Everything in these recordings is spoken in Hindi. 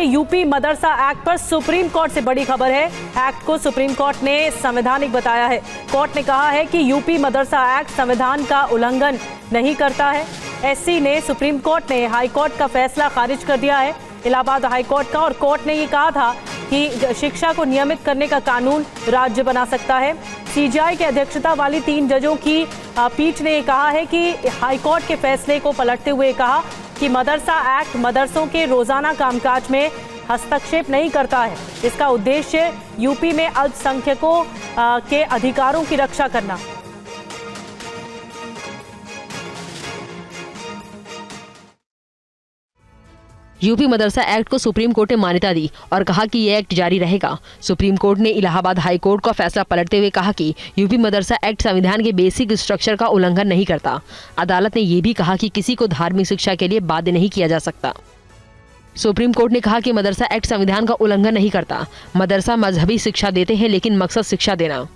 यूपी मदरसा एक्ट पर सुप्रीम कोर्ट से बड़ी खबर है। एक्ट को सुप्रीम कोर्ट ने संवैधानिक बताया है। कोर्ट ने कहा है कि यूपी मदरसा एक्ट संविधान का उल्लंघन नहीं करता है। एससी ने सुप्रीम कोर्ट ने हाई कोर्ट का फैसला खारिज कर दिया है, इलाहाबाद हाई कोर्ट का। और कोर्ट ने ये कहा था कि शिक्षा को नियमित करने का कानून राज्य बना सकता है। सीजीआई की अध्यक्षता वाली 3 जजों की पीठ ने कहा है कि हाईकोर्ट के फैसले को पलटते हुए कहा कि मदरसा एक्ट मदरसों के रोजाना कामकाज में हस्तक्षेप नहीं करता है। इसका उद्देश्य यूपी में अल्पसंख्यकों के अधिकारों की रक्षा करना। यूपी मदरसा एक्ट को सुप्रीम कोर्ट ने मान्यता दी और कहा कि यह एक्ट जारी रहेगा। सुप्रीम कोर्ट ने इलाहाबाद हाई कोर्ट का फैसला पलटते हुए कहा कि यूपी मदरसा एक्ट संविधान के बेसिक स्ट्रक्चर का उल्लंघन नहीं करता। अदालत ने यह भी कहा कि किसी को धार्मिक शिक्षा के लिए बाध्य नहीं किया जा सकता। सुप्रीम कोर्ट ने कहा कि मदरसा एक्ट संविधान का उल्लंघन नहीं करता। मदरसा मजहबी शिक्षा देते हैं, लेकिन मकसद शिक्षा देना।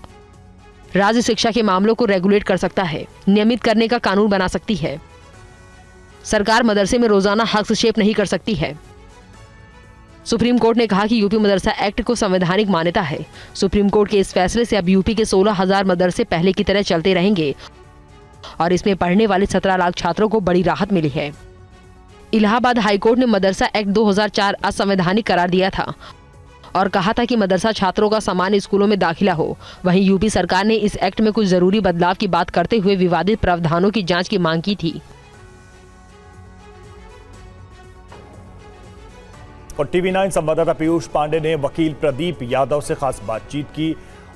राज्य शिक्षा के मामलों को रेगुलेट कर सकता है, नियमित करने का कानून बना सकती है। सरकार मदरसे में रोजाना हस्तक्षेप नहीं कर सकती है। सुप्रीम कोर्ट ने कहा कि यूपी मदरसा एक्ट को संवैधानिक मान्यता है। सुप्रीम कोर्ट के इस फैसले से अब यूपी के 16,000 मदरसे पहले की तरह चलते रहेंगे और इसमें पढ़ने वाले 17 लाख छात्रों को बड़ी राहत मिली है। इलाहाबाद हाईकोर्ट ने मदरसा एक्ट 2004 असंवैधानिक करार दिया था और कहा था कि मदरसा छात्रों का सामान्य स्कूलों में दाखिला हो। वहीं यूपी सरकार ने इस एक्ट में कुछ जरूरी बदलाव की बात करते हुए विवादित प्रावधानों की जांच की मांग की थी। और टीवी9 संवाददाता पीयूष पांडे ने वकील प्रदीप यादव से खास बातचीत की।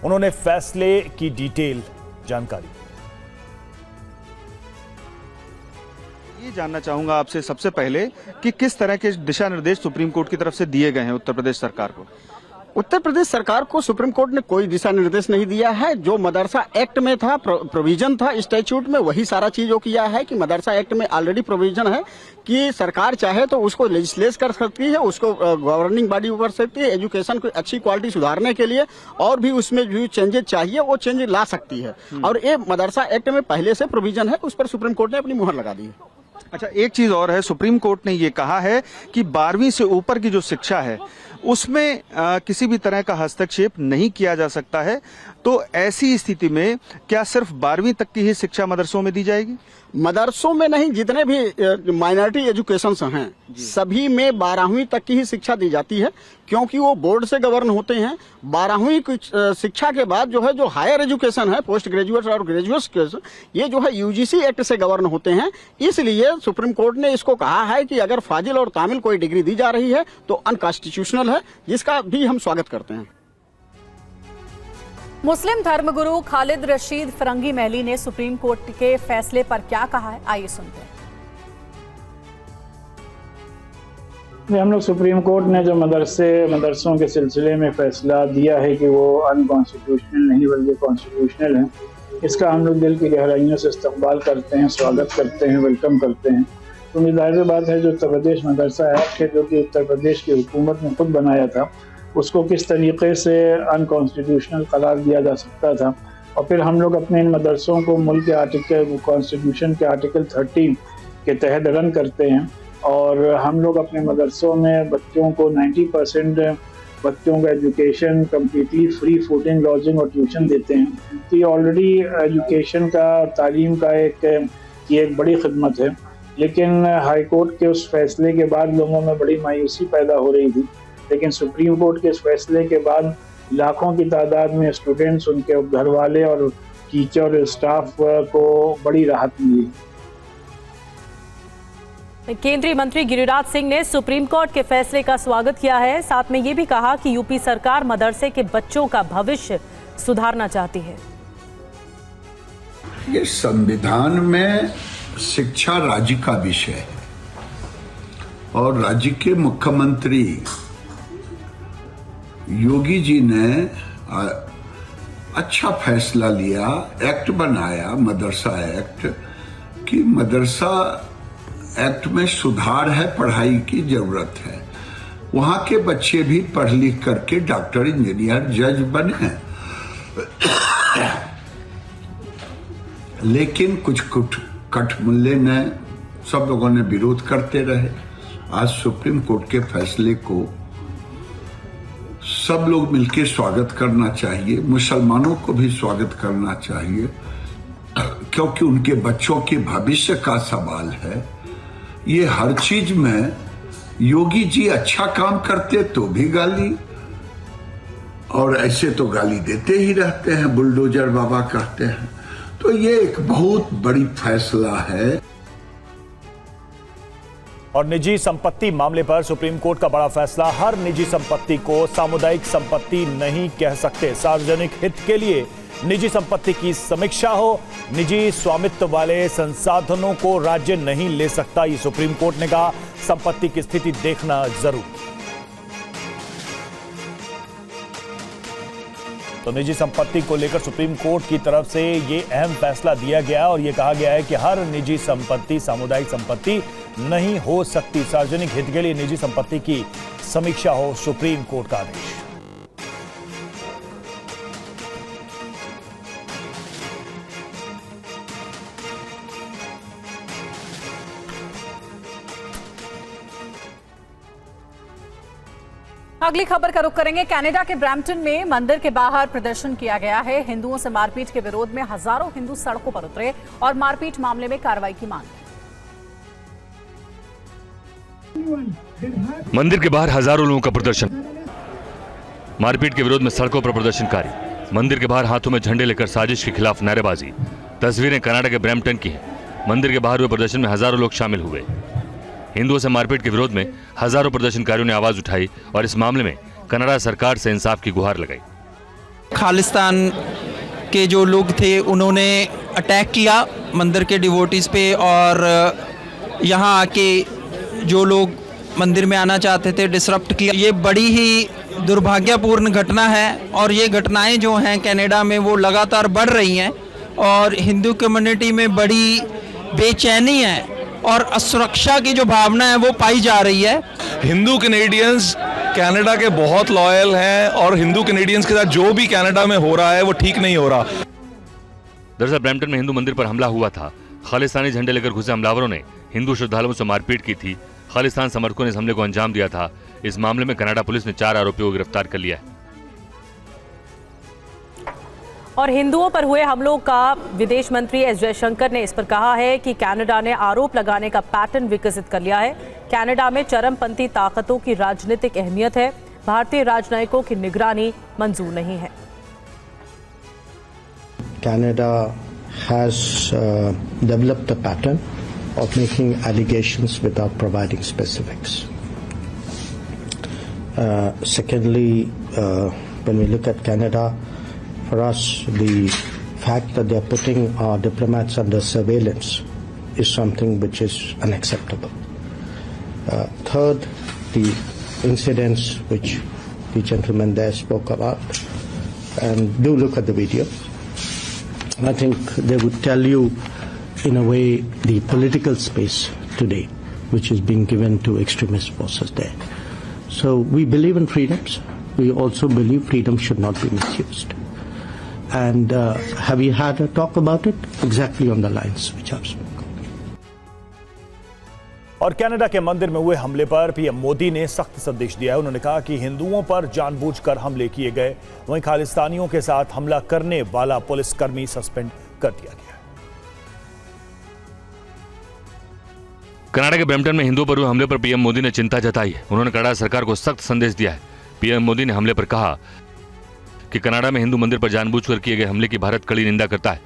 उन्होंने फैसले की डिटेल जानकारी। ये जानना चाहूंगा आपसे सबसे पहले कि किस तरह के दिशा निर्देश सुप्रीम कोर्ट की तरफ से दिए गए हैं उत्तर प्रदेश सरकार को। उत्तर प्रदेश सरकार को सुप्रीम कोर्ट ने कोई दिशा निर्देश नहीं दिया है। जो मदरसा एक्ट में था, प्रोविजन था स्टैट्यूट में, वही सारा चीजों किया है कि मदरसा एक्ट में ऑलरेडी प्रोविजन है कि सरकार चाहे तो उसको लेजिस्लेट कर सकती है, उसको गवर्निंग बॉडी कर सकती है, एजुकेशन को अच्छी क्वालिटी सुधारने के लिए और भी उसमें जो चेंजेस चाहिए वो चेंजेस ला सकती है। और ये मदरसा एक्ट में पहले से प्रोविजन है, उस पर सुप्रीम कोर्ट ने अपनी मुहर लगा दी है। अच्छा, एक चीज और है, सुप्रीम कोर्ट ने ये कहा है कि 12वीं से ऊपर की जो शिक्षा है उसमें किसी भी तरह का हस्तक्षेप नहीं किया जा सकता है। तो ऐसी स्थिति में क्या सिर्फ 12वीं तक की ही शिक्षा मदरसों में दी जाएगी? मदरसों में नहीं, जितने भी माइनॉरिटी एजुकेशंस हैं सभी में 12वीं तक की ही शिक्षा दी जाती है, क्योंकि वो बोर्ड से गवर्न होते हैं। 12वीं शिक्षा के बाद जो है जो हायर एजुकेशन है, पोस्ट ग्रेजुएट और ग्रेजुएट, ये जो है यूजीसी एक्ट से गवर्न होते हैं। इसलिए सुप्रीम कोर्ट ने इसको कहा है कि अगर फाजिल और तामिल कोई डिग्री दी जा रही है तो अनकॉन्स्टिट्यूशनल है, जिसका भी हम स्वागत करते हैं। मुस्लिम धर्मगुरु खालिद रशीद फरंगी महली ने सुप्रीम कोर्ट के फैसले पर क्या कहा है, आइए सुनते हैं। हम लोग सुप्रीम कोर्ट ने जो मदरसों के सिलसिले में फैसला दिया है कि वो अनकॉन्स्टिट्यूशनल नहीं बल्कि कॉन्स्टिट्यूशनल है, इसका हम लोग दिल की गहराइयों से इस्तकबाल करते हैं, स्वागत करते हैं, वेलकम करते हैं। तो जाहिर बात है जो उत्तर प्रदेश मदरसा एक्ट है, जो कि उत्तर प्रदेश की हुकूमत ने खुद बनाया था, उसको किस तरीके से अनकॉन्स्टिट्यूशनल करार दिया जा सकता था। और फिर हम लोग अपने इन मदरसों को मुल्क के आर्टिकल कॉन्स्टिट्यूशन के आर्टिकल 13 के तहत रन करते हैं और हम लोग अपने मदरसों में बच्चों को 90% बच्चों का education completely free fooding, lodging और ट्यूशन देते हैं। तो ये ऑलरेडी एजुकेशन का, तालीम का एक बड़ी खिदमत है। लेकिन हाई कोर्ट के उस फैसले के बाद लोगों में बड़ी मायूसी पैदा हो रही थी, लेकिन सुप्रीम कोर्ट के इस फैसले के बाद लाखों की तादाद में स्टूडेंट्स, उनके घर वाले और टीचर स्टाफ को बड़ी राहत मिली। केंद्रीय मंत्री गिरिराज सिंह ने सुप्रीम कोर्ट के फैसले का स्वागत किया है। साथ में ये भी कहा कि यूपी सरकार मदरसे के बच्चों का भविष्य सुधारना चाहती है। ये संविधान में शिक्षा राज्य का विषय है और राज्य के मुख्यमंत्री योगी जी ने अच्छा फैसला लिया, एक्ट बनाया मदरसा एक्ट, कि मदरसा एक्ट में सुधार है, पढ़ाई की जरूरत है। वहां के बच्चे भी पढ़ लिख करके डॉक्टर, इंजीनियर, जज बने। लेकिन कुछ कठमुल्ले ने, सब लोगों ने विरोध करते रहे। आज सुप्रीम कोर्ट के फैसले को सब लोग मिलकर स्वागत करना चाहिए, मुसलमानों को भी स्वागत करना चाहिए, क्योंकि उनके बच्चों के भविष्य का सवाल है। ये हर चीज में योगी जी अच्छा काम करते तो भी गाली, और ऐसे तो गाली देते ही रहते हैं, बुलडोजर बाबा कहते हैं। तो ये एक बहुत बड़ी फैसला है। और निजी संपत्ति मामले पर सुप्रीम कोर्ट का बड़ा फैसला। हर निजी संपत्ति को सामुदायिक संपत्ति नहीं कह सकते। सार्वजनिक हित के लिए निजी संपत्ति की समीक्षा हो। निजी स्वामित्व वाले संसाधनों को राज्य नहीं ले सकता, ये सुप्रीम कोर्ट ने कहा। संपत्ति की स्थिति देखना जरूरी। तो निजी संपत्ति को लेकर सुप्रीम कोर्ट की तरफ से ये अहम फैसला दिया गया और ये कहा गया है कि हर निजी संपत्ति सामुदायिक संपत्ति नहीं हो सकती। सार्वजनिक हित के लिए निजी संपत्ति की समीक्षा हो, सुप्रीम कोर्ट का आदेश। अगली खबर का रुख करेंगे। कनाडा के ब्रैम्पटन में मंदिर के बाहर प्रदर्शन किया गया है। हिंदुओं से मारपीट के विरोध में हजारों हिंदू सड़कों पर उतरे और मारपीट मामले में कार्रवाई की मांग की। मंदिर के बाहर हजारों लोगों का प्रदर्शन, मारपीट के विरोध में सड़कों पर प्रदर्शनकारी। मंदिर के बाहर हाथों में झंडे लेकर साजिश के खिलाफ नारेबाजी। तस्वीरें कनाडा के ब्रैम्पटन की हैं। मंदिर के बाहर हुए प्रदर्शन में हजारों लोग शामिल हुए। हिंदुओं से मारपीट के विरोध में हजारों प्रदर्शनकारियों ने आवाज उठाई और इस मामले में कनाडा सरकार से इंसाफ की गुहार लगाई। खालिस्तान के जो लोग थे उन्होंने अटैक किया मंदिर के डिवोटीज पे, और यहाँ आके जो लोग मंदिर में आना चाहते थे डिसरप्ट किया। ये बड़ी ही दुर्भाग्यपूर्ण घटना है और ये घटनाएं जो हैं कनाडा में वो लगातार बढ़ रही हैं और हिंदू कम्युनिटी में बड़ी बेचैनी है और असुरक्षा की जो भावना है वो पाई जा रही है। हिंदू कैनेडियंस कनाडा के बहुत लॉयल हैं और हिंदू कैनेडियंस के साथ जो भी कनाडा में हो रहा है वो ठीक नहीं हो रहा। दरअसल ब्रैम्पटन में हिंदू मंदिर पर हमला हुआ था। खालिस्तानी झंडे लेकर घुसे हमलावरों ने हिंदू श्रद्धालुओं से मारपीट की थी। खालिस्तान समर्थकों ने इस हमले को अंजाम दिया था। इस मामले में कनाडा पुलिस ने 4 आरोपियों को गिरफ्तार कर लिया है। और हिंदुओं पर हुए हमलों का विदेश मंत्री एस जयशंकर ने इस पर कहा है कि कनाडा ने आरोप लगाने का पैटर्न विकसित कर लिया है। कनाडा में चरमपंथी ताकतों की राजनीतिक अहमियत है। भारतीय राजनयिकों की निगरानी मंजूर नहीं है। Canada has developed a pattern of making allegations without providing specifics. Secondly, when we look at Canada, for us, the fact that they are putting our diplomats under surveillance is something which is unacceptable. Third, the incidents which the gentleman there spoke about, and do look at the video. I think they would tell you, in a way, the political space today, which is being given to extremist forces there. So we believe in freedoms. We also believe freedom should not be misused. And have you had a talk about it? Exactly on the lines which I've spoken. और कनाडा के मंदिर में हुए हमले पर पीएम मोदी ने सख्त संदेश दिया है। उन्होंने कहा कि हिंदुओं पर जानबूझकर हमले किए गए, वहीं खालिस्तानियों के साथ हमला करने वाला पुलिसकर्मी सस्पेंड कर दिया गया। कनाडा के ब्रैम्पटन में हिंदुओं पर हुए हमले पर पीएम मोदी ने चिंता जताई है। उन्होंने कनाडा सरकार को सख्त संदेश दिया है। पीएम मोदी ने हमले पर कहा कि कनाडा में हिंदू मंदिर पर जानबूझकर किए गए हमले की भारत कड़ी निंदा करता है।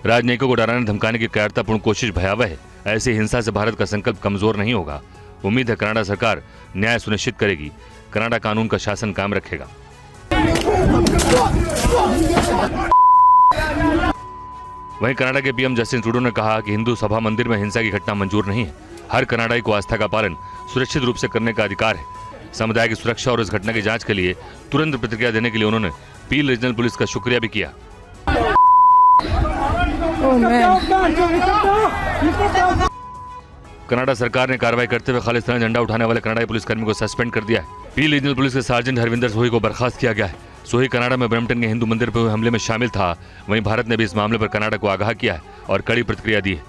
राजनयिकों को डराने धमकाने की कायरतापूर्ण कोशिश भयावह है। ऐसी हिंसा से भारत का संकल्प कमजोर नहीं होगा। उम्मीद है कनाडा सरकार न्याय सुनिश्चित करेगी। कनाडा कानून का शासन कायम रखेगा। वहीं कनाडा के पीएम जस्टिन ट्रूडो ने कहा कि हिंदू सभा मंदिर में हिंसा की घटना मंजूर नहीं है। हर कनाडाई को आस्था का पालन सुरक्षित रूप से करने का अधिकार है। समुदाय की सुरक्षा और इस घटना की जांच के लिए तुरंत प्रतिक्रिया देने के लिए उन्होंने पील रीजनल पुलिस का शुक्रिया भी किया। कनाडा सरकार ने कार्रवाई करते हुए खालिस्तानी झंडा उठाने वाले कनाडाई पुलिसकर्मी को सस्पेंड कर दिया है। पील रीजनल पुलिस के सार्जेंट हरविंदर सोही को बर्खास्त किया गया है। सोही कनाडा में ब्रैम्पटन के हिंदू मंदिर पर हुए हमले में शामिल था। वहीं भारत ने भी इस मामले पर कनाडा को आगाह किया है और कड़ी प्रतिक्रिया दी है।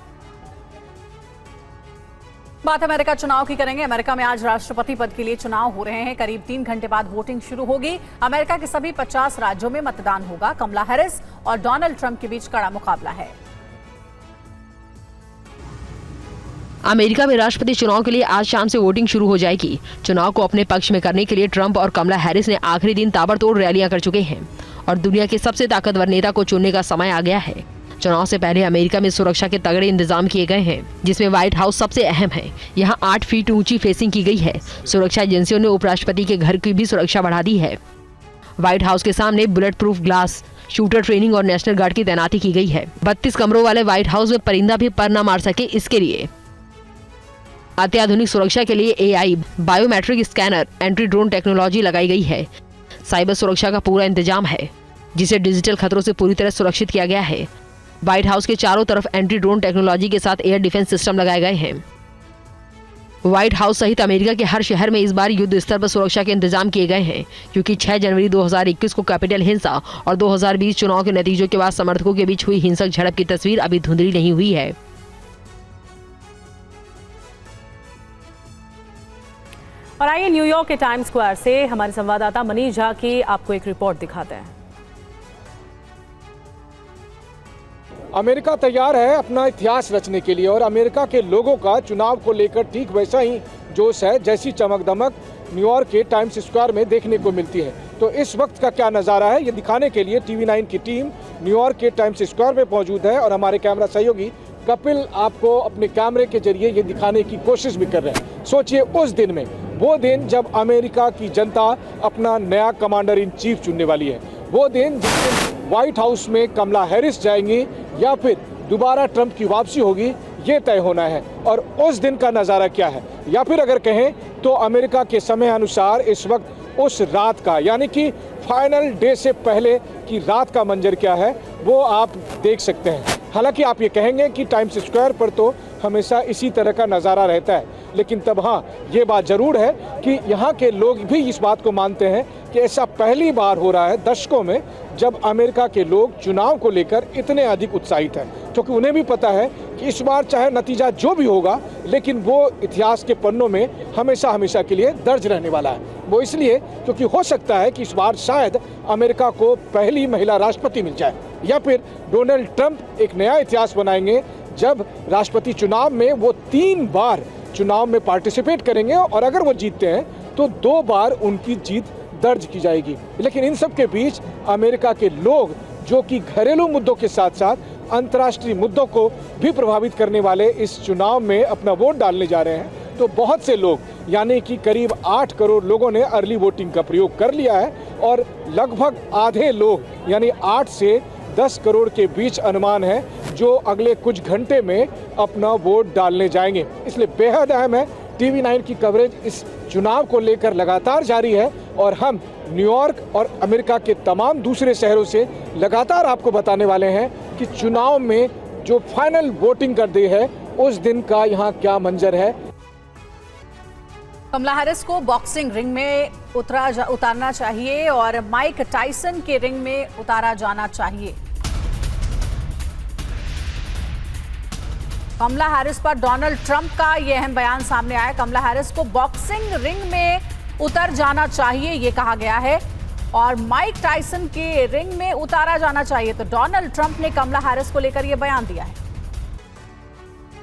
बात अमेरिका चुनाव की करेंगे। अमेरिका में आज राष्ट्रपति पद के लिए चुनाव हो रहे हैं। करीब 3 घंटे बाद वोटिंग शुरू होगी। अमेरिका के सभी 50 राज्यों में मतदान होगा। कमला हैरिस और डोनाल्ड ट्रंप के बीच कड़ा मुकाबला है। अमेरिका में राष्ट्रपति चुनाव के लिए आज शाम से वोटिंग शुरू हो जाएगी। चुनाव को अपने पक्ष में करने के लिए ट्रंप और कमला हैरिस ने आखिरी दिन ताबड़तोड़ रैलियां कर चुके हैं और दुनिया के सबसे ताकतवर नेता को चुनने का समय आ गया है। चुनाव से पहले अमेरिका में सुरक्षा के तगड़े इंतजाम किए गए हैं, जिसमें व्हाइट हाउस सबसे अहम है। यहाँ 8 फीट ऊंची फेसिंग की गई है। सुरक्षा एजेंसियों ने उपराष्ट्रपति के घर की भी सुरक्षा बढ़ा दी है। व्हाइट हाउस के सामने bullet proof glass, shooter training और नेशनल गार्ड की तैनाती की गई है। 32 कमरों वाले व्हाइट हाउस में परिंदा भी पर न मार सके, इसके लिए अत्याधुनिक सुरक्षा के लिए AI biometric scanner, entry drone technology लगाई गई है। साइबर सुरक्षा का पूरा इंतजाम है, जिसे डिजिटल खतरों से पूरी तरह सुरक्षित किया गया है। व्हाइट हाउस के चारों तरफ एंट्री ड्रोन टेक्नोलॉजी के साथ एयर डिफेंस सिस्टम लगाए गए हैं। व्हाइट हाउस सहित अमेरिका के हर शहर में इस बार युद्ध स्तर पर सुरक्षा के इंतजाम किए गए हैं, क्योंकि 6 जनवरी 2021 को कैपिटल हिंसा और 2020 चुनाव के नतीजों के बाद समर्थकों के बीच हुई हिंसक झड़प की तस्वीर अभी धुंधली नहीं हुई है। और आइए न्यूयॉर्क के टाइम्स स्क्वायर से हमारे संवाददाता मनीष झा की आपको एक रिपोर्ट दिखाते हैं। अमेरिका तैयार है अपना इतिहास रचने के लिए और अमेरिका के लोगों का चुनाव को लेकर ठीक वैसा ही जोश है जैसी चमक दमक न्यूयॉर्क के टाइम्स स्क्वायर में देखने को मिलती है। तो इस वक्त का क्या नज़ारा है, ये दिखाने के लिए TV9 की टीम न्यूयॉर्क के टाइम्स स्क्वायर में मौजूद है और हमारे कैमरा सहयोगी कपिल आपको अपने कैमरे के जरिए ये दिखाने की कोशिश भी कर रहे हैं। सोचिए उस दिन में, वो दिन जब अमेरिका की जनता अपना नया कमांडर इन चीफ चुनने वाली है, वो दिन जिस दिन व्हाइट हाउस में कमला हैरिस जाएंगी या फिर दोबारा ट्रंप की वापसी होगी, ये तय होना है। और उस दिन का नज़ारा क्या है, या फिर अगर कहें तो अमेरिका के समय अनुसार इस वक्त उस रात का, यानी कि फाइनल डे से पहले की रात का मंजर क्या है, वो आप देख सकते हैं। हालांकि आप ये कहेंगे कि टाइम्स स्क्वायर पर तो हमेशा इसी तरह का नज़ारा रहता है, लेकिन तब हाँ, ये बात ज़रूर है कि यहाँ के लोग भी इस बात को मानते हैं कि ऐसा पहली बार हो रहा है दशकों में जब अमेरिका के लोग चुनाव को लेकर इतने अधिक उत्साहित हैं, क्योंकि उन्हें भी पता है कि इस बार चाहे नतीजा जो भी होगा, लेकिन वो इतिहास के पन्नों में हमेशा हमेशा के लिए दर्ज रहने वाला है। वो इसलिए क्योंकि हो सकता है कि इस बार शायद अमेरिका को पहली महिला राष्ट्रपति मिल जाए, या फिर डोनाल्ड ट्रंप एक नया इतिहास बनाएंगे जब राष्ट्रपति चुनाव में वो 3 बार चुनाव में पार्टिसिपेट करेंगे और अगर वो जीतते हैं तो 2 बार उनकी जीत दर्ज की जाएगी। लेकिन इन सब के बीच अमेरिका के लोग, जो कि घरेलू मुद्दों के साथ साथ अंतर्राष्ट्रीय मुद्दों को भी प्रभावित करने वाले इस चुनाव में अपना वोट डालने जा रहे हैं। तो बहुत से लोग, यानी कि करीब 8 करोड़ लोगों ने अर्ली वोटिंग का प्रयोग कर लिया है और लगभग आधे लोग, यानी 8 से 10 करोड़ के बीच अनुमान है, जो अगले कुछ घंटे में अपना वोट डालने जाएंगे। इसलिए बेहद अहम है। TV9 की कवरेज इस चुनाव को लेकर लगातार जारी है और हम न्यूयॉर्क और अमेरिका के तमाम दूसरे शहरों से लगातार आपको बताने वाले हैं कि चुनाव में जो फाइनल वोटिंग कर दी है उस दिन का यहाँ क्या मंजर है। कमला हैरिस को बॉक्सिंग रिंग में उतारना चाहिए और माइक टायसन के रिंग में उतारा जाना चाहिए। कमला हैरिस पर डोनाल्ड ट्रंप का यह अहम बयान सामने आया। कमला हैरिस को बॉक्सिंग रिंग में उतर जाना चाहिए, ये कहा गया है, और माइक टायसन के रिंग में उतारा जाना चाहिए। तो डोनाल्ड ट्रंप ने कमला हैरिस को लेकर यह बयान दिया है।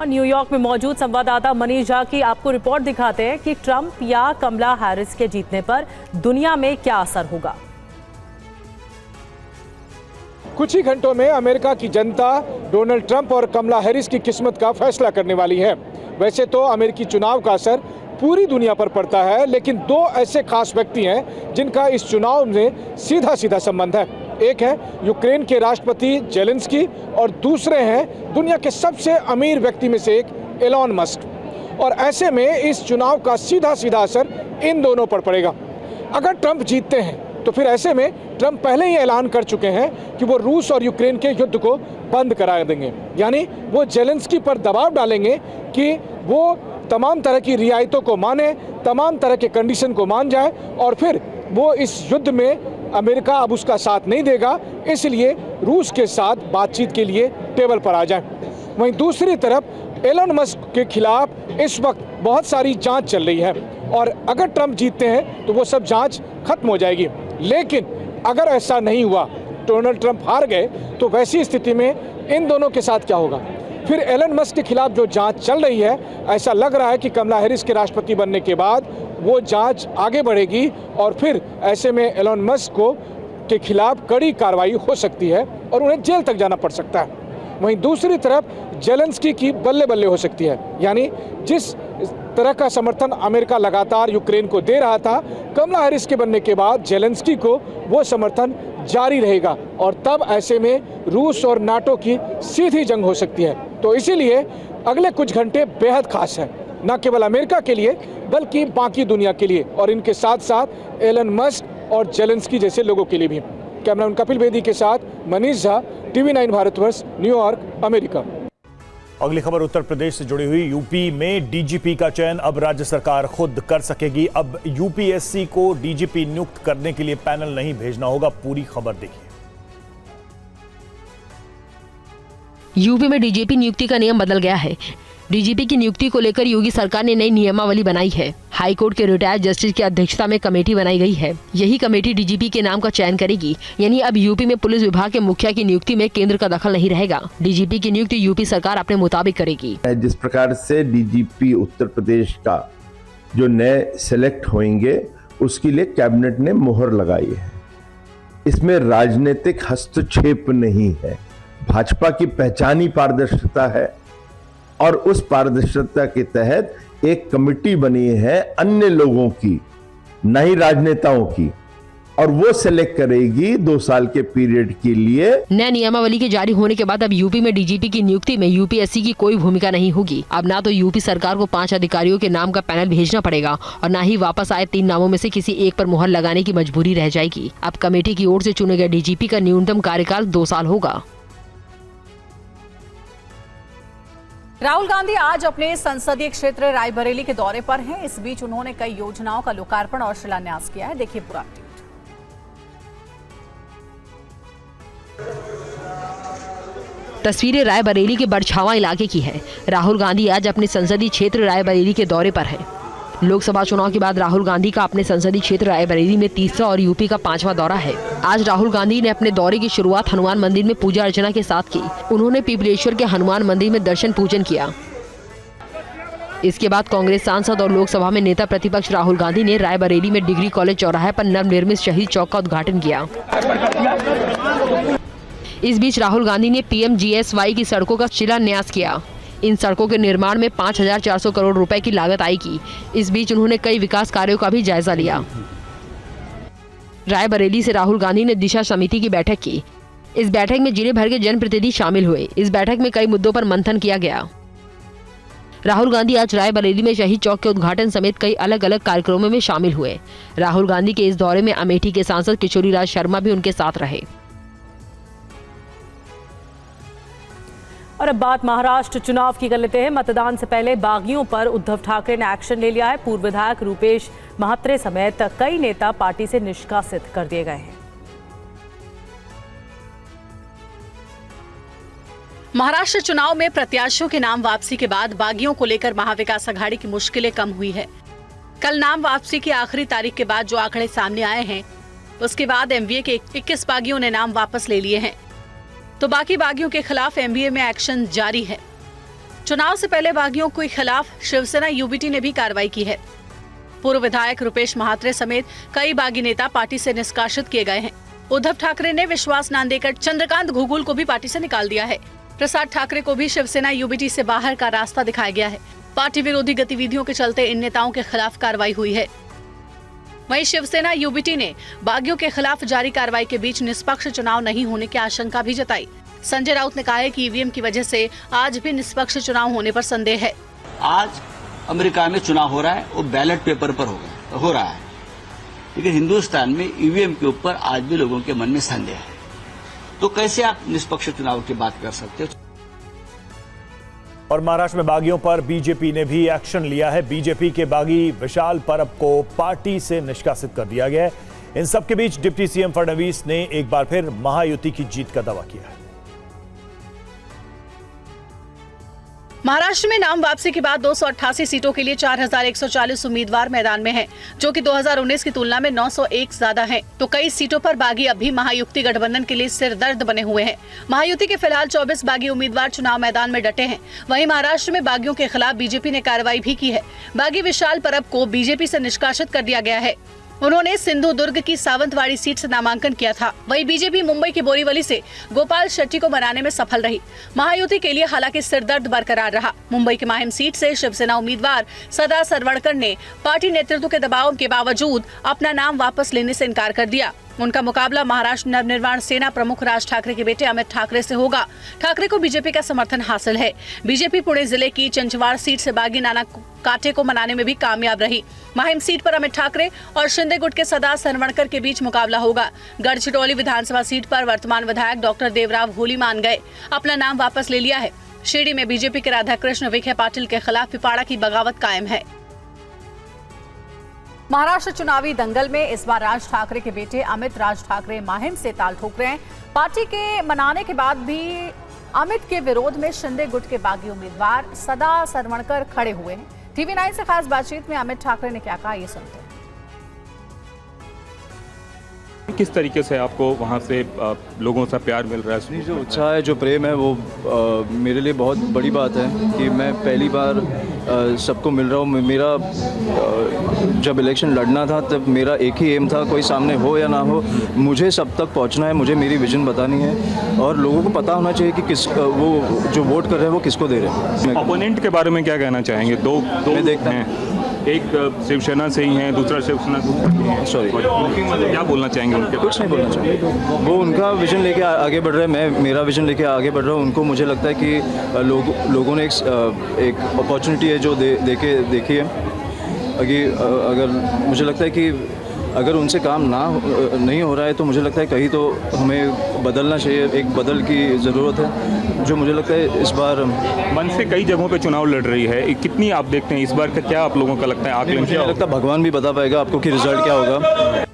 और न्यूयॉर्क में मौजूद संवाददाता मनीष झा की आपको रिपोर्ट दिखाते हैं कि ट्रंप या कमला हैरिस के जीतने पर दुनिया में क्या असर होगा। कुछ ही घंटों में अमेरिका की जनता डोनाल्ड ट्रंप और कमला हैरिस की किस्मत का फैसला करने वाली है। वैसे तो अमेरिकी चुनाव का असर पूरी दुनिया पर पड़ता है, लेकिन 2 ऐसे खास व्यक्ति हैं जिनका इस चुनाव में सीधा सीधा संबंध है। एक है यूक्रेन के राष्ट्रपति जेलेंस्की और दूसरे हैं दुनिया के सबसे अमीर व्यक्ति में से एक एलॉन मस्क। और ऐसे में इस चुनाव का सीधा सीधा असर इन दोनों पर पड़ेगा। अगर ट्रंप जीतते हैं तो फिर ऐसे में ट्रंप पहले ही ऐलान कर चुके हैं कि वो रूस और यूक्रेन के युद्ध को बंद करा देंगे, यानी वो जेलेंस्की पर दबाव डालेंगे कि वो तमाम तरह की रियायतों को माने, तमाम तरह के कंडीशन को मान जाए और फिर वो इस युद्ध में अमेरिका अब उसका साथ नहीं देगा, इसलिए रूस के साथ बातचीत के लिए टेबल पर आ जाए। वहीं दूसरी तरफ एलन मस्क के खिलाफ इस वक्त बहुत सारी जांच चल रही है और अगर ट्रंप जीतते हैं तो वो सब जांच खत्म हो जाएगी। लेकिन अगर ऐसा नहीं हुआ, डोनाल्ड ट्रंप हार गए, तो वैसी स्थिति में इन दोनों के साथ क्या होगा? फिर एलन मस्क के खिलाफ जो जांच चल रही है, ऐसा लग रहा है कि कमला हैरिस के राष्ट्रपति बनने के बाद वो जांच आगे बढ़ेगी और फिर ऐसे में एलन मस्क के खिलाफ कड़ी कार्रवाई हो सकती है और उन्हें जेल तक जाना पड़ सकता है। वहीं दूसरी तरफ जेलेंस्की की बल्ले बल्ले हो सकती है, यानी जिस तरह का समर्थन अमेरिका लगातार यूक्रेन को दे रहा था, कमला हैरिस के बनने के बाद जेलेंस्की को वो समर्थन जारी रहेगा और तब ऐसे में रूस और नाटो की सीधी जंग हो सकती है। तो इसीलिए अगले कुछ घंटे बेहद खास है, न केवल अमेरिका के लिए बल्कि बाकी दुनिया के लिए और इनके साथ साथ एलन मस्क और जेलेंस्की जैसे लोगों के लिए भी। कैमरामैन कपिल बेदी के साथ Manish Jha, TV9 Bharatvarsh, New York, America. अगली खबर उत्तर प्रदेश से जुड़ी हुई। यूपी में डीजीपी का चयन अब राज्य सरकार खुद कर सकेगी। अब यूपीएससी को डीजीपी नियुक्त करने के लिए पैनल नहीं भेजना होगा। पूरी खबर देखिए। यूपी में डीजीपी नियुक्ति का नियम बदल गया है। डीजीपी की नियुक्ति को लेकर योगी सरकार ने नई नियमावली बनाई है। हाई कोर्ट के रिटायर्ड जस्टिस की अध्यक्षता में कमेटी बनाई गई है। यही कमेटी डीजीपी के नाम का चयन करेगी। यानी अब यूपी में पुलिस विभाग के मुखिया की नियुक्ति में केंद्र का दखल नहीं रहेगा। डीजीपी की नियुक्ति यूपी सरकार अपने मुताबिक करेगी। जिस प्रकार से डीजीपी उत्तर प्रदेश का जो नए सेलेक्ट होंगे, उसके लिए कैबिनेट ने मोहर लगाई है। इसमें राजनीतिक हस्तक्षेप नहीं है। भाजपा की पहचान ही पारदर्शिता है और उस पारदर्शिता के तहत एक कमेटी बनी है अन्य लोगों की, न ही राजनेताओं की, और वो सेलेक्ट करेगी 2 साल के पीरियड के लिए। नया नियमावली के जारी होने के बाद अब यूपी में डीजीपी की नियुक्ति में यूपीएससी की कोई भूमिका नहीं होगी। अब ना तो यूपी सरकार को 5 अधिकारियों के नाम का पैनल भेजना पड़ेगा और ना ही वापस आए 3 नामों में से किसी एक पर मुहर लगाने की मजबूरी रह जाएगी। अब कमेटी की ओर से चुने गए डीजीपी का न्यूनतम कार्यकाल 2 साल होगा। राहुल गांधी आज अपने संसदीय क्षेत्र रायबरेली के दौरे पर हैं। इस बीच उन्होंने कई योजनाओं का लोकार्पण और शिलान्यास किया है। देखिए पूरा अपडेट। तस्वीरें रायबरेली के बड़छावा इलाके की है। राहुल गांधी आज अपने संसदीय क्षेत्र रायबरेली के दौरे पर है। लोकसभा चुनाव के बाद राहुल गांधी का अपने संसदीय क्षेत्र रायबरेली में 3रा और यूपी का 5वां दौरा है। आज राहुल गांधी ने अपने दौरे की शुरुआत हनुमान मंदिर में पूजा अर्चना के साथ की। उन्होंने पिपलेश्वर के हनुमान मंदिर में दर्शन पूजन किया। इसके बाद कांग्रेस सांसद और लोकसभा में नेता प्रतिपक्ष राहुल गांधी ने रायबरेली में डिग्री कॉलेज चौराहे पर नवनिर्मित शहीद चौक का उद्घाटन किया। इस बीच राहुल गांधी ने PMGSY की सड़कों का शिलान्यास किया। इन सड़कों के निर्माण में 5,400 करोड़ रुपए की लागत आएगी। इस बीच उन्होंने कई विकास कार्यों का भी जायजा लिया। रायबरेली से राहुल गांधी ने दिशा समिति की बैठक की। इस बैठक में जिले भर के जनप्रतिनिधि शामिल हुए। इस बैठक में कई मुद्दों पर मंथन किया गया। राहुल गांधी आज रायबरेली में शहीद चौक के उद्घाटन समेत कई अलग अलग कार्यक्रमों में शामिल हुए। राहुल गांधी के इस दौरे में अमेठी के सांसद किशोरीलाल शर्मा भी उनके साथ रहे। और अब बात महाराष्ट्र चुनाव की कर लेते हैं। मतदान से पहले बागियों पर उद्धव ठाकरे ने एक्शन ले लिया है। पूर्व विधायक रूपेश महात्रे समेत कई नेता पार्टी से निष्कासित कर दिए गए हैं। महाराष्ट्र चुनाव में प्रत्याशियों के नाम वापसी के बाद बागियों को लेकर महाविकास अघाड़ी की मुश्किलें कम हुई है। कल नाम वापसी की आखिरी तारीख के बाद जो आंकड़े सामने आए हैं, उसके बाद एमवीए के 21 बागियों ने नाम वापस ले लिए हैं, तो बाकी बागियों के खिलाफ एमवीए में एक्शन जारी है। चुनाव से पहले बागियों के खिलाफ शिवसेना यूबीटी ने भी कार्रवाई की है। पूर्व विधायक रूपेश महात्रे समेत कई बागी नेता पार्टी से निष्कासित किए गए हैं। उद्धव ठाकरे ने विश्वास न देकर चंद्रकांत घुगुल को भी पार्टी से निकाल दिया है। प्रसाद ठाकरे को भी शिवसेना यूबीटी से बाहर का रास्ता दिखाया गया है। पार्टी विरोधी गतिविधियों के चलते इन नेताओं के खिलाफ कार्रवाई हुई है। वहीं शिवसेना यूबीटी ने बागियों के खिलाफ जारी कार्रवाई के बीच निष्पक्ष चुनाव नहीं होने की आशंका भी जताई। संजय राउत ने कहा है कि ईवीएम की वजह से आज भी निष्पक्ष चुनाव होने पर संदेह है। आज अमेरिका में चुनाव हो रहा है, वो बैलेट पेपर पर हो रहा है, लेकिन हिंदुस्तान में ईवीएम के ऊपर आज भी लोगों के मन में संदेह है। तो कैसे आप निष्पक्ष चुनाव की बात कर सकते हो? और महाराष्ट्र में बागियों पर बीजेपी ने भी एक्शन लिया है। बीजेपी के बागी विशाल परब को पार्टी से निष्कासित कर दिया गया है। इन सब के बीच डिप्टी सीएम फडणवीस ने एक बार फिर महायुति की जीत का दावा किया है। महाराष्ट्र में नाम वापसी के बाद 288 सीटों के लिए 4140 उम्मीदवार मैदान में हैं, जो कि 2019 की तुलना में 901 ज्यादा हैं। तो कई सीटों पर बागी अब भी महायुति गठबंधन के लिए सिरदर्द बने हुए हैं। महायुति के फिलहाल 24 बागी उम्मीदवार चुनाव मैदान में डटे हैं। वहीं महाराष्ट्र में बागियों के खिलाफ बीजेपी ने कार्रवाई भी की है। बागी विशाल परब को बीजेपी से निष्कासित कर दिया गया है। उन्होंने सिंधुदुर्ग की सावंतवाड़ी सीट से नामांकन किया था। वहीं बीजेपी मुंबई की बोरीवली से गोपाल शेट्टी को बनाने में सफल रही। महायुति के लिए हालांकि सिरदर्द बरकरार रहा। मुंबई की माहिम सीट से शिवसेना उम्मीदवार सदा सरवणकर ने पार्टी नेतृत्व के दबाव के बावजूद अपना नाम वापस लेने से इनकार कर दिया। उनका मुकाबला महाराष्ट्र नवनिर्माण सेना प्रमुख राज ठाकरे के बेटे अमित ठाकरे से होगा। ठाकरे को बीजेपी का समर्थन हासिल है। बीजेपी पुणे जिले की चंचवाड़ सीट से बागी नाना कांटे को मनाने में भी कामयाब रही। माहिम सीट पर अमित ठाकरे और शिंदे गुट के सदा सरवणकर के बीच मुकाबला होगा। गढ़चिरौली विधानसभा सीट पर वर्तमान विधायक डॉक्टर देवराव होली मान गए अपना नाम वापस ले लिया है। शिरडी में बीजेपी के राधाकृष्ण विखे पाटिल के खिलाफ पिपाड़ा की बगावत कायम है। महाराष्ट्र चुनावी दंगल में इस बार राज ठाकरे के बेटे अमित राज ठाकरे माहिम से ताल ठोक रहे हैं। पार्टी के मनाने के बाद भी अमित के विरोध में शिंदे गुट के बागी उम्मीदवार सदा सरवणकर खड़े हुए हैं। TV9 से खास बातचीत में अमित ठाकरे ने क्या कहा, ये सुनते हैं। किस तरीके से आपको वहाँ से लोगों से प्यार मिल रहा है? जो उत्साह है, जो प्रेम है, वो मेरे लिए बहुत बड़ी बात है कि मैं पहली बार सबको मिल रहा हूँ। मेरा जब इलेक्शन लड़ना था तब मेरा एक ही एम था, कोई सामने हो या ना हो, मुझे सब तक पहुँचना है, मुझे मेरी विजन बतानी है और लोगों को पता होना चाहिए कि किस वो जो वोट कर रहे हैं वो किसको दे रहे हैं। अपोनेंट के बारे में क्या कहना चाहेंगे? दो देखते हैं, एक शिवसेना से ही है, दूसरा शिवसेना से है। सॉरी, क्या बोलना चाहेंगे उनके? कुछ नहीं बोलना चाहेंगे। वो उनका विजन लेके आगे बढ़ रहे हैं, मैं मेरा विजन लेके आगे बढ़ रहा हूँ। उनको मुझे लगता है कि लोगों ने एक अपॉर्चुनिटी है जो देखी है। अगर मुझे लगता है कि अगर उनसे काम नहीं हो रहा है तो मुझे लगता है कहीं तो हमें बदलना चाहिए, एक बदल की ज़रूरत है, जो मुझे लगता है इस बार मन से कई जगहों पे चुनाव लड़ रही है। कितनी आप देखते हैं इस बार का, क्या आप लोगों का लगता है आकलन? मुझे लगता है भगवान भी बता पाएगा आपको कि रिजल्ट क्या होगा।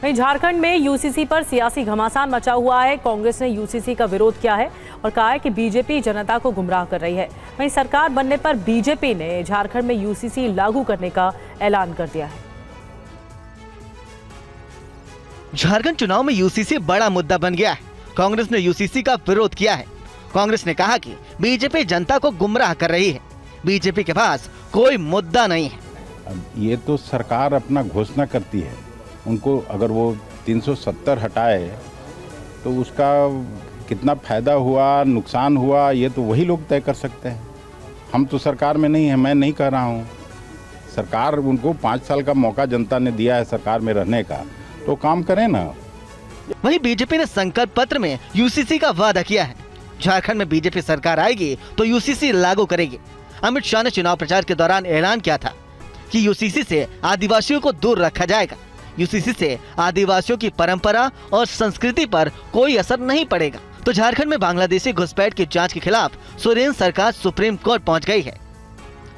वहीं झारखंड में यूसीसी पर सियासी घमासान मचा हुआ है। कांग्रेस ने यूसीसी का विरोध किया है और कहा है कि बीजेपी जनता को गुमराह कर रही है। वहीं सरकार बनने पर बीजेपी ने झारखंड में यूसीसी लागू करने का ऐलान कर दिया है। झारखंड चुनाव में यूसीसी बड़ा मुद्दा बन गया है। कांग्रेस ने यूसीसी का विरोध किया है। कांग्रेस ने कहा कि बीजेपी जनता को गुमराह कर रही है। बीजेपी के पास कोई मुद्दा नहीं है। अब ये तो सरकार अपना घोषणा करती है, उनको अगर वो 370 हटाए तो उसका कितना फायदा हुआ, नुकसान हुआ, ये तो वही लोग तय कर सकते हैं। हम तो सरकार में नहीं है, मैं नहीं कह रहा हूँ। सरकार, उनको 5 साल का मौका जनता ने दिया है सरकार में रहने का, तो काम करें ना। वहीं बीजेपी ने संकल्प पत्र में यूसीसी का वादा किया है। झारखंड में बीजेपी सरकार आएगी तो यूसीसी लागू करेगी। अमित शाह ने चुनाव प्रचार के दौरान ऐलान किया था कि यूसीसी से आदिवासियों को दूर रखा जाएगा। यूसीसी से आदिवासियों की परंपरा और संस्कृति पर कोई असर नहीं पड़ेगा। तो झारखंड में बांग्लादेशी घुसपैठ की जांच के खिलाफ सुरेंद्र सरकार सुप्रीम कोर्ट पहुंच गई है।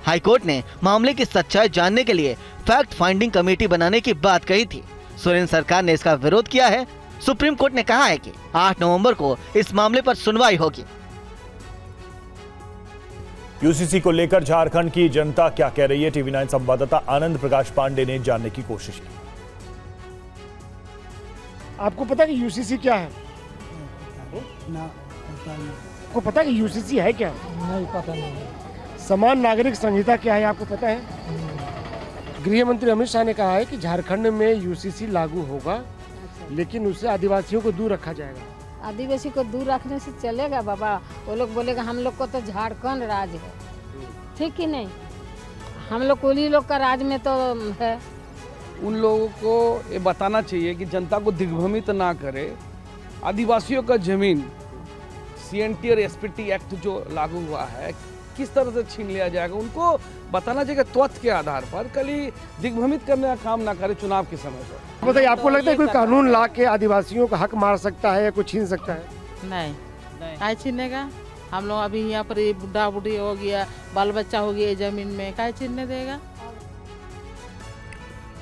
हाई कोर्ट ने मामले की सच्चाई जानने के लिए फैक्ट फाइंडिंग कमेटी बनाने की बात कही थी। सुरेंद्र सरकार ने इसका विरोध किया है। सुप्रीम कोर्ट ने कहा है कि 8 नवंबर को इस मामले पर सुनवाई होगी। यूसीसी को लेकर झारखंड की जनता क्या कह रही है, TV9 संवाददाता आनंद प्रकाश पांडे ने जानने की कोशिश की। आपको पता है कि यूसीसी क्या है? आपको पता है कि यूसीसी है क्या? नहीं, पता नहीं। समान नागरिक संहिता क्या है आपको पता है? गृह मंत्री अमित शाह ने कहा है कि झारखंड में यूसीसी लागू होगा, लेकिन उससे आदिवासियों को दूर रखा जाएगा। आदिवासी को दूर रखने से चलेगा बाबा? वो लोग बोलेगा हम लोग को तो झारखंड राज है, ठीक ही नहीं? हम लोग कोली लोग का राज में तो है। उन लोगों को ये बताना चाहिए कि जनता को दिग्भ्रमित ना करे। आदिवासियों का जमीन CNT और SPT एक्ट जो लागू हुआ है किस तरह से छीन लिया जाएगा, उनको बताना चाहिए तथ्य के आधार पर। कल ही दिग्भ्रमित करने का काम ना करे चुनाव के समय पर। बताइए, आपको लगता है कोई कानून ला के आदिवासियों का हक मार सकता है या कोई छीन सकता है? नहीं, काय छीनेगा? हम लोग अभी यहाँ पर बुढ़ा बुढ़ी हो गया, बाल बच्चा हो गया जमीन में, काय छीनने देगा?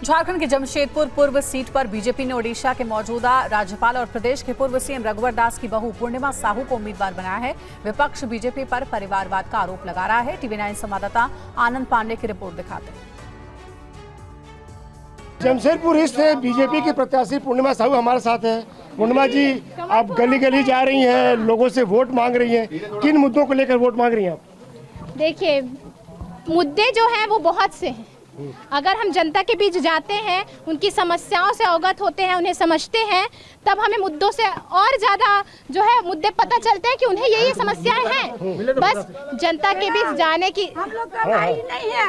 झारखंड की जमशेदपुर पूर्व सीट पर बीजेपी ने ओडिशा के मौजूदा राज्यपाल और प्रदेश के पूर्व सीएम रघुवर दास की बहू पूर्णिमा साहू को उम्मीदवार बनाया है। विपक्ष बीजेपी पर परिवारवाद का आरोप लगा रहा है। टीवी 9 संवाददाता आनंद पांडे की रिपोर्ट दिखाते हैं। जमशेदपुर ईस्ट से बीजेपी की प्रत्याशी पूर्णिमा साहू हमारे साथ है। पूर्णिमा जी, आप गली गली जा रही हैं, लोगों से वोट मांग रही हैं, किन मुद्दों को लेकर वोट मांग रही हैं आप? देखिए, मुद्दे जो हैं वो बहुत से हैं। अगर हम जनता के बीच जाते हैं, उनकी समस्याओं से अवगत होते हैं, उन्हें समझते हैं, तब हमें मुद्दों से और ज़्यादा जो है मुद्दे पता चलते हैं कि उन्हें ये समस्याएं हैं। बस जनता के बीच जाने की हम लोग का भाई नहीं है।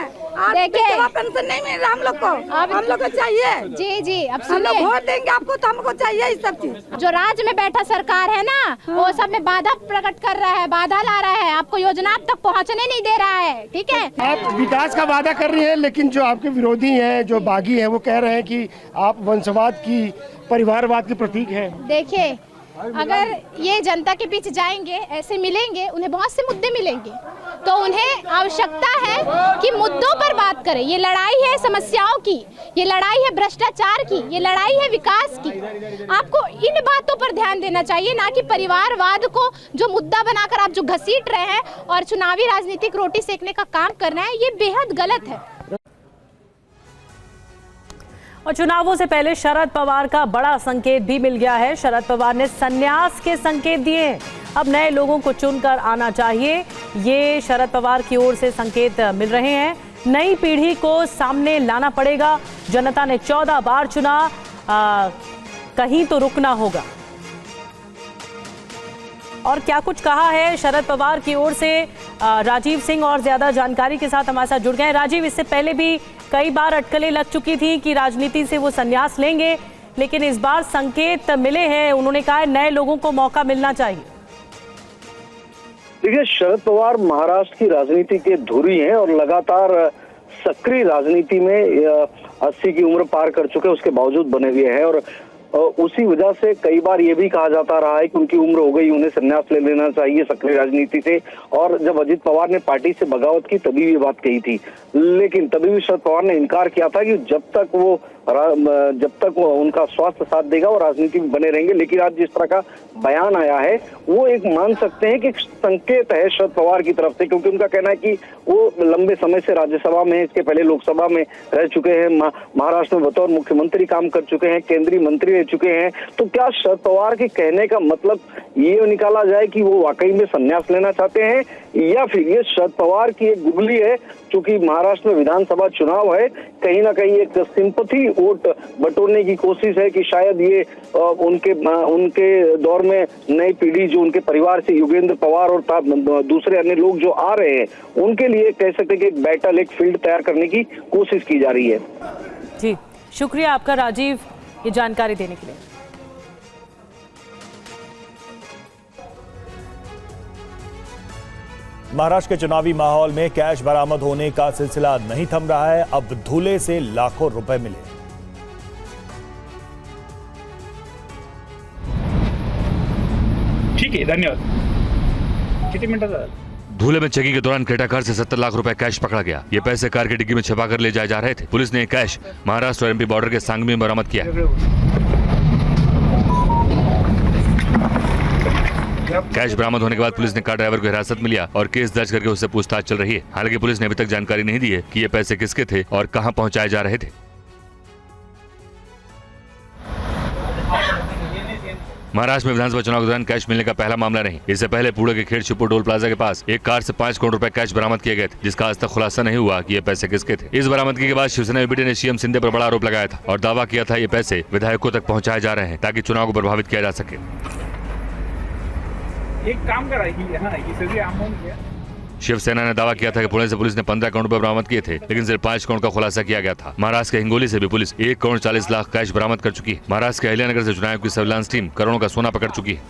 देखिए, पेंशन नहीं मिल रहा हम लोग को, अब हम लोग को चाहिए। जी जी, अब सुनिए, वोट देंगे आपको तो हमको चाहिए ये सब चीज। जो राज्य में बैठा सरकार है ना, वो सब में बाधा प्रकट कर रहा है, बाधा ला रहा है, आपको योजना अब तक पहुँचने नहीं दे रहा है। ठीक है, आप विकास का वादा कर रही है, लेकिन जो आपके विरोधी हैं, जो बागी हैं, वो कह रहे हैं कि आप वंशवाद की, परिवारवाद की प्रतीक है। देखिए, अगर ये जनता के बीच जाएंगे, ऐसे मिलेंगे, उन्हें बहुत से मुद्दे मिलेंगे, तो उन्हें आवश्यकता है कि मुद्दों पर बात करें। ये लड़ाई है समस्याओं की, ये लड़ाई है भ्रष्टाचार की, ये लड़ाई है विकास की। आपको इन बातों पर ध्यान देना चाहिए, ना कि परिवारवाद को जो मुद्दा बनाकर आप जो घसीट रहे हैं और चुनावी राजनीतिक रोटी सेकने का काम कर रहे हैं, ये बेहद गलत है। और चुनावों से पहले शरद पवार का बड़ा संकेत भी मिल गया है। शरद पवार ने संन्यास के संकेत दिए हैं। अब नए लोगों को चुनकर आना चाहिए, ये शरद पवार की ओर से संकेत मिल रहे हैं। नई पीढ़ी को सामने लाना पड़ेगा। जनता ने 14 बार चुना, कहीं तो रुकना होगा। और क्या कुछ कहा है शरद पवार की ओर से, राजीव सिंह और ज्यादा जानकारी के साथ हमारे साथ जुड़ गए हैं। राजीव, इससे पहले भी कई बार अटकलें लग चुकी थी कि राजनीति से वो संन्यास लेंगे, लेकिन इस बार संकेत मिले हैं। उन्होंने कहा है नए लोगों को मौका मिलना चाहिए। देखिए, शरद पवार महाराष्ट्र की राजनीति के धुरी हैं और लगातार सक्रिय राजनीति में 80 की उम्र पार कर चुके, उसके बावजूद बने हुए हैं। और उसी वजह से कई बार ये भी कहा जाता रहा है कि उनकी उम्र हो गई, उन्हें संन्यास ले लेना चाहिए सक्रिय राजनीति से। और जब अजित पवार ने पार्टी से बगावत की तभी ये बात कही थी, लेकिन तभी भी शरद पवार ने इनकार किया था कि जब तक वो उनका स्वास्थ्य साथ देगा वो राजनीति में बने रहेंगे। लेकिन आज जिस तरह का बयान आया है, वो एक मान सकते हैं कि संकेत है शरद पवार की तरफ से, क्योंकि उनका कहना है कि वो लंबे समय से राज्यसभा में, इसके पहले लोकसभा में रह चुके हैं, महाराष्ट्र में बतौर मुख्यमंत्री काम कर चुके हैं, केंद्रीय मंत्री रह चुके हैं। तो क्या शरद पवार के कहने का मतलब ये निकाला जाए कि वो वाकई में संन्यास लेना चाहते हैं, या फिर ये शरद पवार की एक गुगली है? चूंकि महाराष्ट्र में विधानसभा चुनाव है, कहीं ना कहीं एक सिंपैथी वोट बटोरने की कोशिश है कि शायद ये उनके दौर में नई पीढ़ी जो उनके परिवार से युगेंद्र पवार और दूसरे अन्य लोग जो आ रहे हैं, उनके लिए कह सकते हैं कि एक बैटल, एक फील्ड तैयार करने की कोशिश की जा रही है। जी, शुक्रिया आपका राजीव, ये जानकारी देने के लिए। महाराष्ट्र के चुनावी माहौल में कैश बरामद होने का सिलसिला नहीं थम रहा है। अब धूले से लाखों रुपए मिले। ठीक है, धन्यवाद। कितने मिनट था? धूले में चेकिंग के दौरान क्रेटा कार से 70 लाख रुपए कैश पकड़ा गया। ये पैसे कार की डिग्गी में छिपाकर ले जाए जा रहे थे। पुलिस ने कैश महाराष्ट्र और एमपी बॉर्डर के सांगवी में बरामद किया। कैश बरामद होने के बाद पुलिस ने कार ड्राइवर को हिरासत में लिया और केस दर्ज करके उससे पूछताछ चल रही है। हालांकि पुलिस ने अभी तक जानकारी नहीं दी है कि ये पैसे किसके थे और कहां पहुंचाए जा रहे थे। महाराष्ट्र में विधानसभा चुनाव के दौरान कैश मिलने का पहला मामला नहीं। इससे पहले पुणे के खेड़ शिवपुर टोल प्लाजा के पास एक कार से 5 करोड़ रुपए कैश बरामद किए गए थे, जिसका आज तक खुलासा नहीं हुआ कि ये पैसे किसके थे। इस बरामदगी के बाद शिवसेना यूपीटी ने सीएम शिंदे पर बड़ा आरोप लगाया था और दावा किया था ये पैसे विधायकों तक पहुंचाए जा रहे हैं ताकि चुनाव को प्रभावित किया जा सके। एक काम करा है, शिवसेना ने दावा किया था कि पुणे से पुलिस ने 15 करोड़ रुपए बरामद किए थे, लेकिन सिर्फ 5 करोड़ का खुलासा किया गया था। महाराष्ट्र के हिंगोली से भी पुलिस 1 करोड़ 40 लाख कैश बरामद कर चुकी है। महाराष्ट्र के अहिल्यानगर से चुनाव की सर्विलांस टीम करोड़ों का सोना पकड़ चुकी है।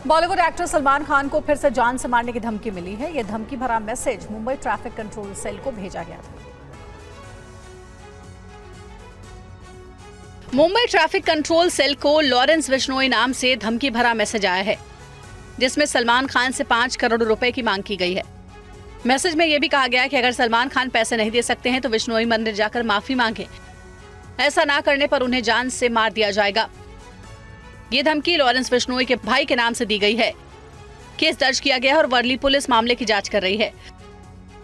बॉलीवुड एक्टर सलमान खान को फिर से जान से मारने की धमकी मिली है। यह धमकी भरा message Mumbai traffic control cell को भेजा गया था। मुंबई ट्रैफिक कंट्रोल सेल को लॉरेंस बिश्नोई नाम से धमकी भरा मैसेज आया है, जिसमें सलमान खान से 5 करोड़ रुपए की मांग की गई है। मैसेज में यह भी कहा गया कि अगर सलमान खान पैसे नहीं दे सकते हैं तो विश्नोई मंदिर जाकर माफी मांगे। ऐसा ना करने पर उन्हें जान से मार दिया जाएगा। ये धमकी लॉरेंस बिश्नोई के भाई के नाम से दी गई है। केस दर्ज किया गया है और वर्ली पुलिस मामले की जांच कर रही है।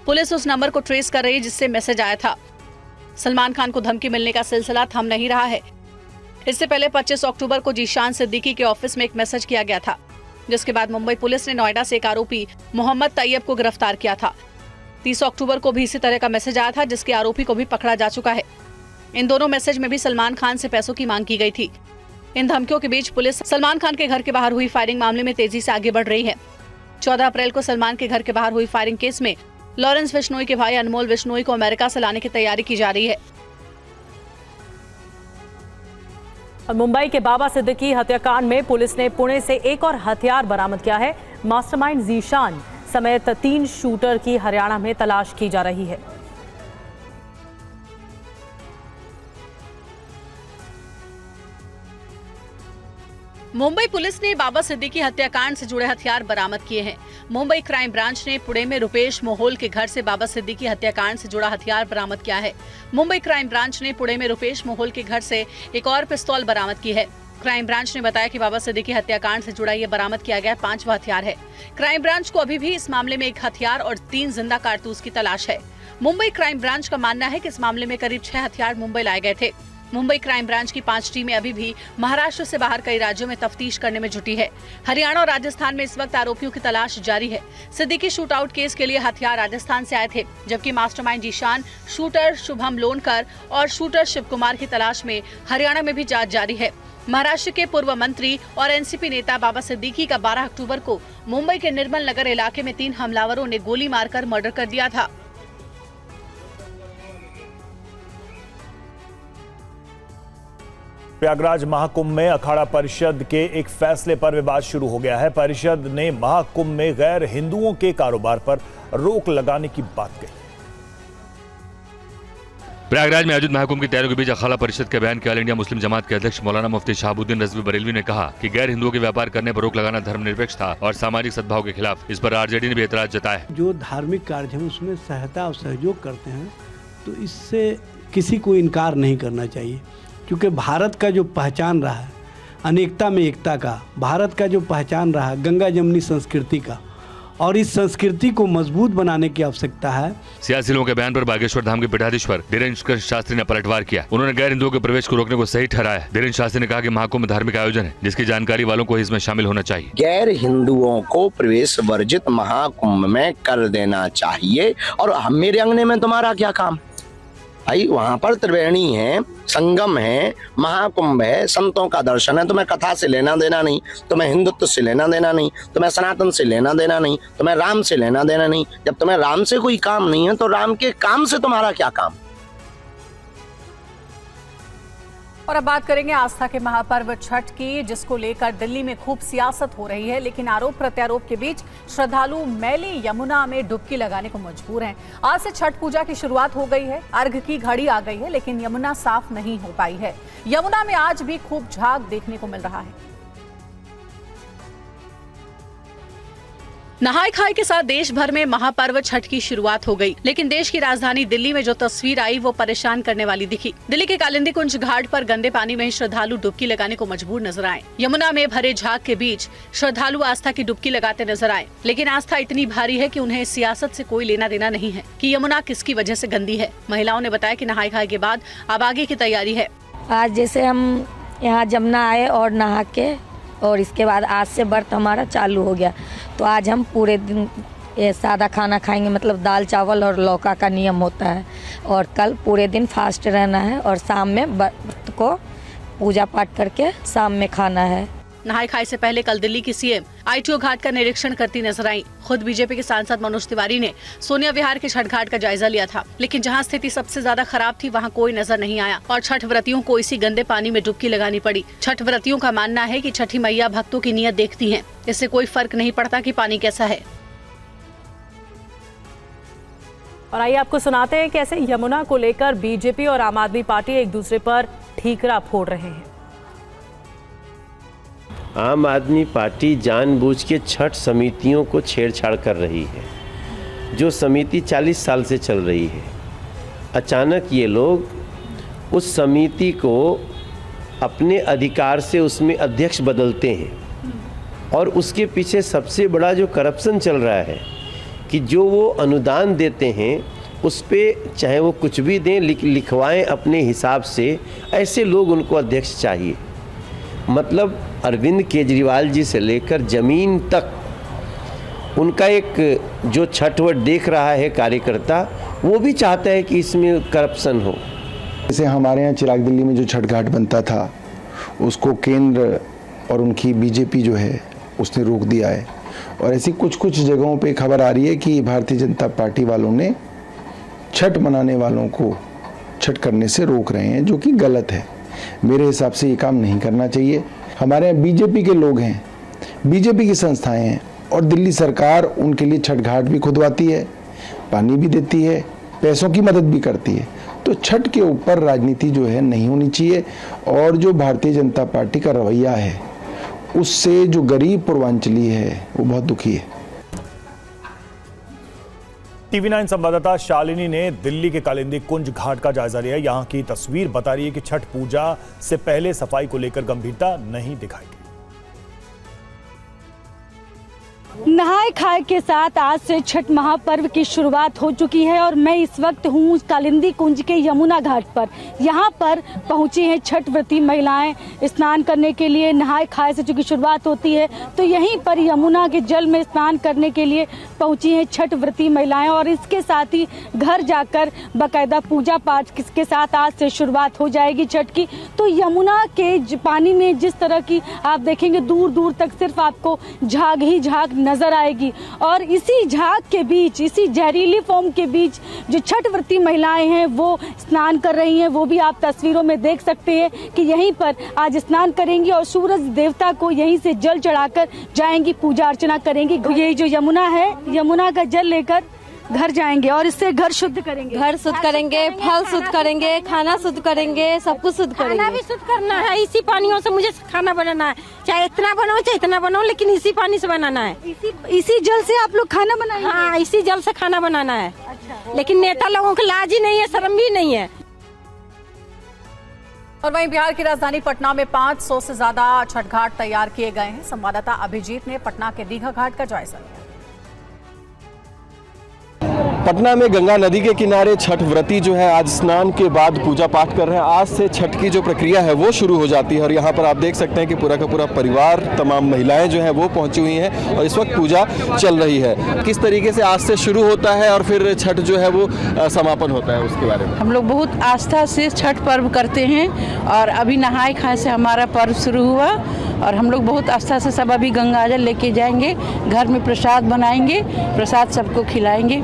पुलिस उस नंबर को ट्रेस कर रही है जिससे मैसेज आया था। सलमान खान को धमकी मिलने का सिलसिला थम नहीं रहा है। इससे पहले 25 अक्टूबर को जीशान सिद्दीकी के ऑफिस में एक मैसेज किया गया था, जिसके बाद मुंबई पुलिस ने नोएडा से एक आरोपी मोहम्मद तैयब को गिरफ्तार किया था। 30 अक्टूबर को भी इसी तरह का मैसेज आया था, जिसके आरोपी को भी पकड़ा जा चुका है। इन दोनों मैसेज में भी सलमान खान से पैसों की मांग की गई थी। इन धमकियों के बीच पुलिस सलमान खान के घर के बाहर हुई फायरिंग मामले में तेजी से आगे बढ़ रही है। 14 अप्रैल को सलमान के घर के बाहर हुई फायरिंग केस में लॉरेंस बिश्नोई के भाई अनमोल बिश्नोई को अमेरिका से लाने की तैयारी की जा रही है। और मुंबई के बाबा सिद्दीकी हत्याकांड में पुलिस ने पुणे से एक और हथियार बरामद किया है। मास्टरमाइंड जीशान समेत 3 शूटर की हरियाणा में तलाश की जा रही है। मुंबई पुलिस ने बाबा सिद्दीकी हत्याकांड से जुड़े हथियार बरामद किए हैं। मुंबई क्राइम ब्रांच ने पुणे में रुपेश मोहोल के घर से बाबा सिद्दीकी हत्याकांड से जुड़ा हथियार बरामद किया है। मुंबई क्राइम ब्रांच ने पुणे में रुपेश मोहोल के घर से एक और पिस्तौल बरामद की है। क्राइम ब्रांच ने बताया कि बाबा सिद्दीकी हत्याकांड से जुड़ा ये बरामद किया गया 5वां हथियार है। क्राइम ब्रांच को अभी भी इस मामले में एक हथियार और 3 जिंदा कारतूस की तलाश है। मुंबई क्राइम ब्रांच का मानना है कि इस मामले में करीब 6 हथियार मुंबई लाए गए थे। मुंबई क्राइम ब्रांच की 5 टीमें अभी भी महाराष्ट्र से बाहर कई राज्यों में तफ्तीश करने में जुटी है। हरियाणा और राजस्थान में इस वक्त आरोपियों की तलाश जारी है। सिद्दीकी शूटआउट केस के लिए हथियार राजस्थान से आए थे, जबकि मास्टरमाइंड जीशान, शूटर शुभम लोनकर और शूटर शिव कुमार की तलाश में हरियाणा में भी जांच जारी है। महाराष्ट्र के पूर्व मंत्री और एनसीपी नेता बाबा सिद्दीकी का 12 अक्टूबर को मुंबई के निर्मल नगर इलाके में 3 हमलावरों ने गोली मारकर मर्डर कर दिया था। प्रयागराज महाकुंभ में अखाड़ा परिषद के एक फैसले पर विवाद शुरू हो गया है। परिषद ने महाकुंभ में गैर हिंदुओं के कारोबार पर रोक लगाने की बात कही। प्रयागराज में आयोजित महाकुंभ की तैयारियों के बीच अखाड़ा परिषद के बयान के ऑल इंडिया मुस्लिम जमात के अध्यक्ष मौलाना मुफ्ती शहाबुद्दीन रजवी बरेलवी ने कहा कि गैर हिंदुओं के व्यापार करने पर रोक लगाना धर्मनिरपेक्षता और सामाजिक सद्भाव के खिलाफ। इस पर आरजेडी ने भी एतराज जताया। जो धार्मिक कार्य है उसमें सहायता और सहयोग करते हैं तो इससे किसी को इनकार नहीं करना चाहिए, क्योंकि भारत का जो पहचान रहा है अनेकता में एकता का, भारत का जो पहचान रहा है गंगा जमुनी संस्कृति का, और इस संस्कृति को मजबूत बनाने की आवश्यकता है। सियासी लोगों के बयान पर बागेश्वर धाम के पीठाधीश्वर धीरेन्द्र शास्त्री ने पलटवार किया। उन्होंने गैर हिंदुओं के प्रवेश को रोकने को सही ठहराया। धीरेन्द्र शास्त्री ने कहा कि महाकुंभ धार्मिक आयोजन है, जिसकी जानकारी वालों को इसमें शामिल होना चाहिए। गैर हिंदुओं को प्रवेश वर्जित महाकुंभ में कर देना चाहिए। और मेरे अंगने में तुम्हारा क्या काम भाई? वहाँ पर त्रिवेणी है, संगम है, महाकुंभ है, संतों का दर्शन है। तुम्हें कथा से लेना देना नहीं, तुम्हें हिंदुत्व से लेना देना नहीं, तुम्हें सनातन से लेना देना नहीं, तुम्हें राम से लेना देना नहीं। जब तुम्हें राम से कोई काम नहीं है तो राम के काम से तुम्हारा क्या काम? और अब बात करेंगे आस्था के महापर्व छठ की, जिसको लेकर दिल्ली में खूब सियासत हो रही है। लेकिन आरोप प्रत्यारोप के बीच श्रद्धालु मैली यमुना में डुबकी लगाने को मजबूर हैं। आज से छठ पूजा की शुरुआत हो गई है, अर्घ की घड़ी आ गई है, लेकिन यमुना साफ नहीं हो पाई है। यमुना में आज भी खूब झाग देखने को मिल रहा है। नहाय खाए के साथ देश भर में महापर्व छठ की शुरुआत हो गई, लेकिन देश की राजधानी दिल्ली में जो तस्वीर आई वो परेशान करने वाली दिखी। दिल्ली के कालिंदी कुंज घाट पर गंदे पानी में श्रद्धालु डुबकी लगाने को मजबूर नजर आए। यमुना में भरे झाग के बीच श्रद्धालु आस्था की डुबकी लगाते नजर आए, लेकिन आस्था इतनी भारी है कि उन्हें सियासत से कोई लेना देना नहीं है कि यमुना किसकी वजह से गंदी है। महिलाओं ने बताया कि नहाय खाए के बाद अब आगे की तैयारी है। आज जैसे हम यहाँ जमुना आए और नहा के, और इसके बाद आज से व्रत हमारा चालू हो गया, तो आज हम पूरे दिन ये सादा खाना खाएंगे, मतलब दाल चावल और लौका का नियम होता है। और कल पूरे दिन फास्ट रहना है और शाम में व्रत को पूजा पाठ करके शाम में खाना है। नहाय खाए से पहले कल दिल्ली की सीएम आईटीओ घाट का निरीक्षण करती नजर आई। खुद बीजेपी के सांसद मनोज तिवारी ने सोनिया विहार के छठ घाट का जायजा लिया था, लेकिन जहां स्थिति सबसे ज्यादा खराब थी वहां कोई नजर नहीं आया और छठ व्रतियों को इसी गंदे पानी में डुबकी लगानी पड़ी। छठ व्रतियों का मानना है कि छठी मैया भक्तों की नियत देखती हैं, इससे कोई फर्क नहीं पड़ता कि पानी कैसा है। और आइए आपको सुनाते हैं कैसे यमुना को लेकर बीजेपी और आम आदमी पार्टी एक दूसरे पर ठीकरा फोड़ रहे हैं। आम आदमी पार्टी जानबूझ के छठ समितियों को छेड़छाड़ कर रही है। जो समिति 40 साल से चल रही है, अचानक ये लोग उस समिति को अपने अधिकार से उसमें अध्यक्ष बदलते हैं। और उसके पीछे सबसे बड़ा जो करप्शन चल रहा है कि जो वो अनुदान देते हैं उस पे चाहे वो कुछ भी दें लिखवाएं अपने हिसाब से, ऐसे लोग उनको अध्यक्ष चाहिए। मतलब अरविंद केजरीवाल जी से लेकर ज़मीन तक उनका एक जो छठवट देख रहा है कार्यकर्ता, वो भी चाहता है कि इसमें करप्शन हो। जैसे हमारे यहाँ चिराग दिल्ली में जो छठ घाट बनता था उसको केंद्र और उनकी बीजेपी जो है उसने रोक दिया है। और ऐसी कुछ जगहों पे खबर आ रही है कि भारतीय जनता पार्टी वालों ने छठ मनाने वालों को छठ करने से रोक रहे हैं, जो कि गलत है। मेरे हिसाब से ये काम नहीं करना चाहिए। हमारे यहाँ बीजेपी के लोग हैं, बीजेपी की संस्थाएं हैं और दिल्ली सरकार उनके लिए छठ घाट भी खुदवाती है, पानी भी देती है, पैसों की मदद भी करती है। तो छठ के ऊपर राजनीति जो है नहीं होनी चाहिए। और जो भारतीय जनता पार्टी का रवैया है उससे जो गरीब पूर्वांचली है वो बहुत दुखी है। TV9 संवाददाता शालिनी ने दिल्ली के कालिंदी कुंज घाट का जायजा लिया। यहां की तस्वीर बता रही है कि छठ पूजा से पहले सफाई को लेकर गंभीरता नहीं दिखाई दी। नहाए खाए के साथ आज से छठ महापर्व की शुरुआत हो चुकी है और मैं इस वक्त हूँ कालिंदी कुंज के यमुना घाट पर। यहाँ पर पहुँची हैं छठ व्रती महिलाएं स्नान करने के लिए। नहाए खाए से चूँकि शुरुआत होती है तो यहीं पर यमुना के जल में स्नान करने के लिए पहुँची हैं छठ व्रती महिलाएं और इसके साथ ही घर जाकर बाकायदा पूजा पाठ के साथ आज से शुरुआत हो जाएगी छठ की। तो यमुना के पानी में जिस तरह की आप देखेंगे दूर दूर तक सिर्फ आपको झाग ही झाग नजर आएगी और इसी झाग के बीच, इसी जहरीली फोम के बीच जो छठ व्रती महिलाएं हैं वो स्नान कर रही हैं। वो भी आप तस्वीरों में देख सकते हैं कि यहीं पर आज स्नान करेंगी और सूरज देवता को यहीं से जल चढ़ाकर जाएंगी, पूजा अर्चना करेंगी। यही जो यमुना है, यमुना का जल लेकर घर जाएंगे और इससे घर शुद्ध करेंगे, घर शुद्ध करेंगे, फल शुद्ध करेंगे, खाना शुद्ध करेंगे, सब कुछ शुद्ध करेंगे। खाना भी शुद्ध करना है, इसी पानियों से मुझे खाना बनाना है, चाहे इतना बनाओ चाहे इतना बनाओ, लेकिन इसी पानी से बनाना है। इसी जल से आप लोग खाना बनाएंगे? हाँ, इसी जल से खाना बनाना है। अच्छा। लेकिन नेता लोगों को लाज ही नहीं है, शर्म भी नहीं है। और वहीं बिहार की राजधानी पटना में 500 से ज्यादा छठ घाट तैयार किए गए हैं। संवाददाता अभिजीत ने पटना के दीघा घाट का जायजा लिया। पटना में गंगा नदी के किनारे छठ व्रती जो है आज स्नान के बाद पूजा पाठ कर रहे हैं। आज से छठ की जो प्रक्रिया है वो शुरू हो जाती है और यहाँ पर आप देख सकते हैं कि पूरा का पूरा परिवार, तमाम महिलाएं जो हैं वो पहुंची हुई हैं और इस वक्त पूजा चल रही है। किस तरीके से आज से शुरू होता है और फिर छठ जो है वो समापन होता है, उसके बारे में हम लोग बहुत आस्था से छठ पर्व करते हैं और अभी नहाए खाए से हमारा पर्व शुरू हुआ और हम लोग बहुत आस्था से सब अभी गंगा जल लेके जाएंगे, घर में प्रसाद बनाएंगे, प्रसाद सबको खिलाएंगे।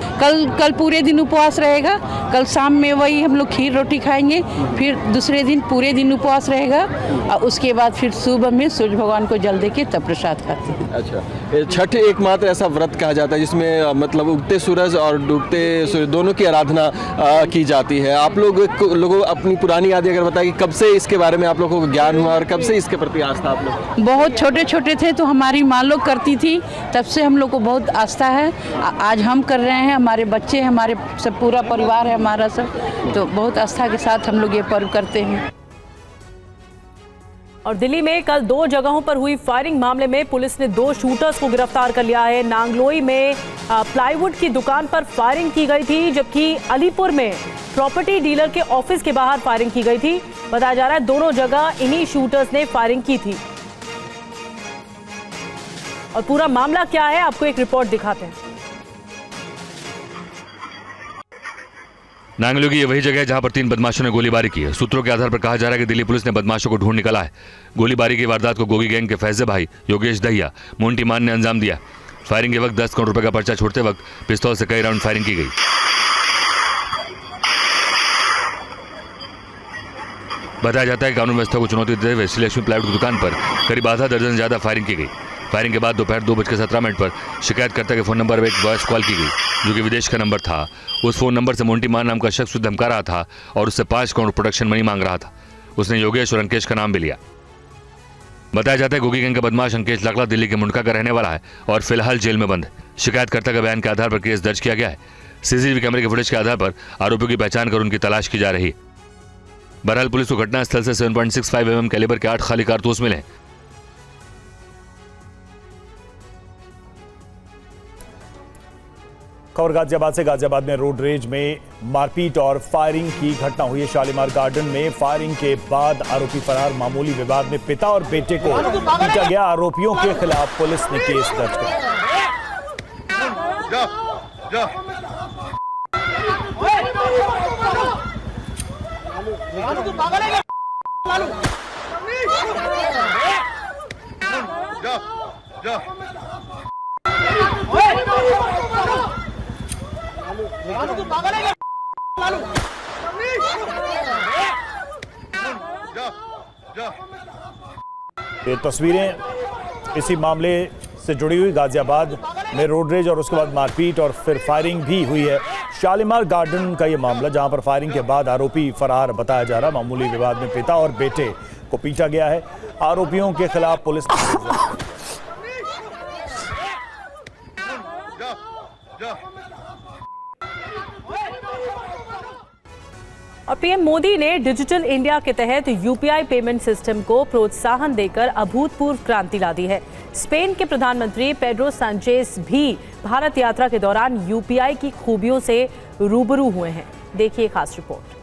कल पूरे दिन उपवास रहेगा, कल शाम में वही हम लोग खीर रोटी खाएंगे, फिर दूसरे दिन पूरे दिन उपवास रहेगा और उसके बाद फिर सुबह में सूर्य भगवान को जल देके तब प्रसाद खाते हैं। अच्छा, छठ एकमात्र ऐसा व्रत कहा जाता है जिसमें मतलब उगते सूरज और डूबते सूरज दोनों की आराधना की जाती है। आप लोगों अपनी पुरानी यादें अगर बताएं कि कब से इसके बारे में आप लोगों को ज्ञान हुआ और कब से इसके प्रति आस्था आप लोग? बहुत छोटे छोटे थे तो हमारी माँ लोग करती थी, तब से हम लोग को बहुत आस्था है। आज हम कर रहे हैं, हमारे बच्चे, हमारे सब पूरा परिवार है हमारा सब, तो बहुत आस्था के साथ हम लोग ये पर्व करते हैं। और दिल्ली में कल 2 जगहों पर हुई फायरिंग मामले में पुलिस ने 2 शूटर्स को गिरफ्तार कर लिया है। नांगलोई में प्लाईवुड की दुकान पर फायरिंग की गई थी, जबकि अलीपुर में प्रॉपर्टी डीलर के ऑफिस के बाहर फायरिंग की गई थी। बताया जा रहा है दोनों जगह इन्हीं शूटर्स ने फायरिंग की थी। और पूरा मामला क्या है आपको एक रिपोर्ट दिखाते हैं। नांगलो की ये वही जगह है जहां पर 3 बदमाशों ने गोलीबारी की है। सूत्रों के आधार पर कहा जा रहा है कि दिल्ली पुलिस ने बदमाशों को ढूंढ निकाला है। गोलीबारी की वारदात को गोगी गैंग के फैजे भाई योगेश दहिया, मोंटी मान ने अंजाम दिया। फायरिंग के वक्त 10 करोड़ रुपए का पर्चा छोड़ते वक्त पिस्तौल से कई राउंड फायरिंग की गई। बताया जाता है कि कानून व्यवस्था को चुनौती देते हुए श्रीलक्ष्मी प्लाईवुड की दुकान पर करीब आधा दर्जन से ज्यादा फायरिंग की गई। फायरिंग के बाद दोपहर 2:17 पर शिकायतकर्ता के फोन नंबर पर एक वॉइस कॉल की गई जो कि विदेश का नंबर था। उस फोन नंबर से मोंटी मान नाम का शख्स धमका रहा था और उससे 5 करोड़ प्रोडक्शन मनी मांग रहा था। उसने योगेश और अंकेश का नाम भी लिया। बताया जाता है गोगी गैंग का बदमाश अंकेश लाकड़ा दिल्ली के मुंडका का रहने वाला है और फिलहाल जेल में बंद है। शिकायतकर्ता के बयान के आधार पर केस दर्ज किया गया है। सीसीटीवी कैमरे के फुटेज के आधार पर आरोपियों की पहचान कर उनकी तलाश की जा रही है। बहरहाल पुलिस को घटनास्थल से 7.65 mm कैलिबर के 8 खाली कारतूस मिले। खबर गाजियाबाद से। गाजियाबाद में रोड रेज में मारपीट और फायरिंग की घटना हुई है। शालीमार गार्डन में फायरिंग के बाद आरोपी फरार। मामूली विवाद में पिता और बेटे को पीटा गया। आरोपियों के खिलाफ पुलिस ने केस दर्ज किया। ये तस्वीरें इसी मामले से जुड़ी हुई। गाजियाबाद में रोड रेज और उसके बाद मारपीट और फिर फायरिंग भी हुई है। शालीमार गार्डन का ये मामला, जहां पर फायरिंग के बाद आरोपी फरार बताया जा रहा है। मामूली विवाद में पिता और बेटे को पीटा गया है। आरोपियों के खिलाफ पुलिस और पीएम मोदी ने डिजिटल इंडिया के तहत यूपीआई पेमेंट सिस्टम को प्रोत्साहन देकर अभूतपूर्व क्रांति ला दी है। स्पेन के प्रधानमंत्री पेड्रो सांचेज भी भारत यात्रा के दौरान यूपीआई की खूबियों से रूबरू हुए हैं। देखिए खास रिपोर्ट।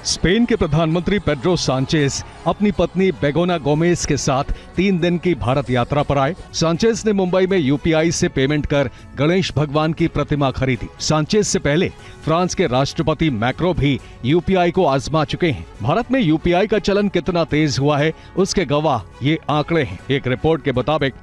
स्पेन के प्रधानमंत्री पेड्रो सांचेज अपनी पत्नी बेगोना गोमेज के साथ 3 दिन की भारत यात्रा पर आए। सांचेज ने मुंबई में यूपीआई से पेमेंट कर गणेश भगवान की प्रतिमा खरीदी। सांचेज से पहले फ्रांस के राष्ट्रपति मैक्रो भी यूपीआई को आजमा चुके हैं। भारत में यूपीआई का चलन कितना तेज हुआ है, उसके गवाह ये आंकड़े हैं। एक रिपोर्ट के मुताबिक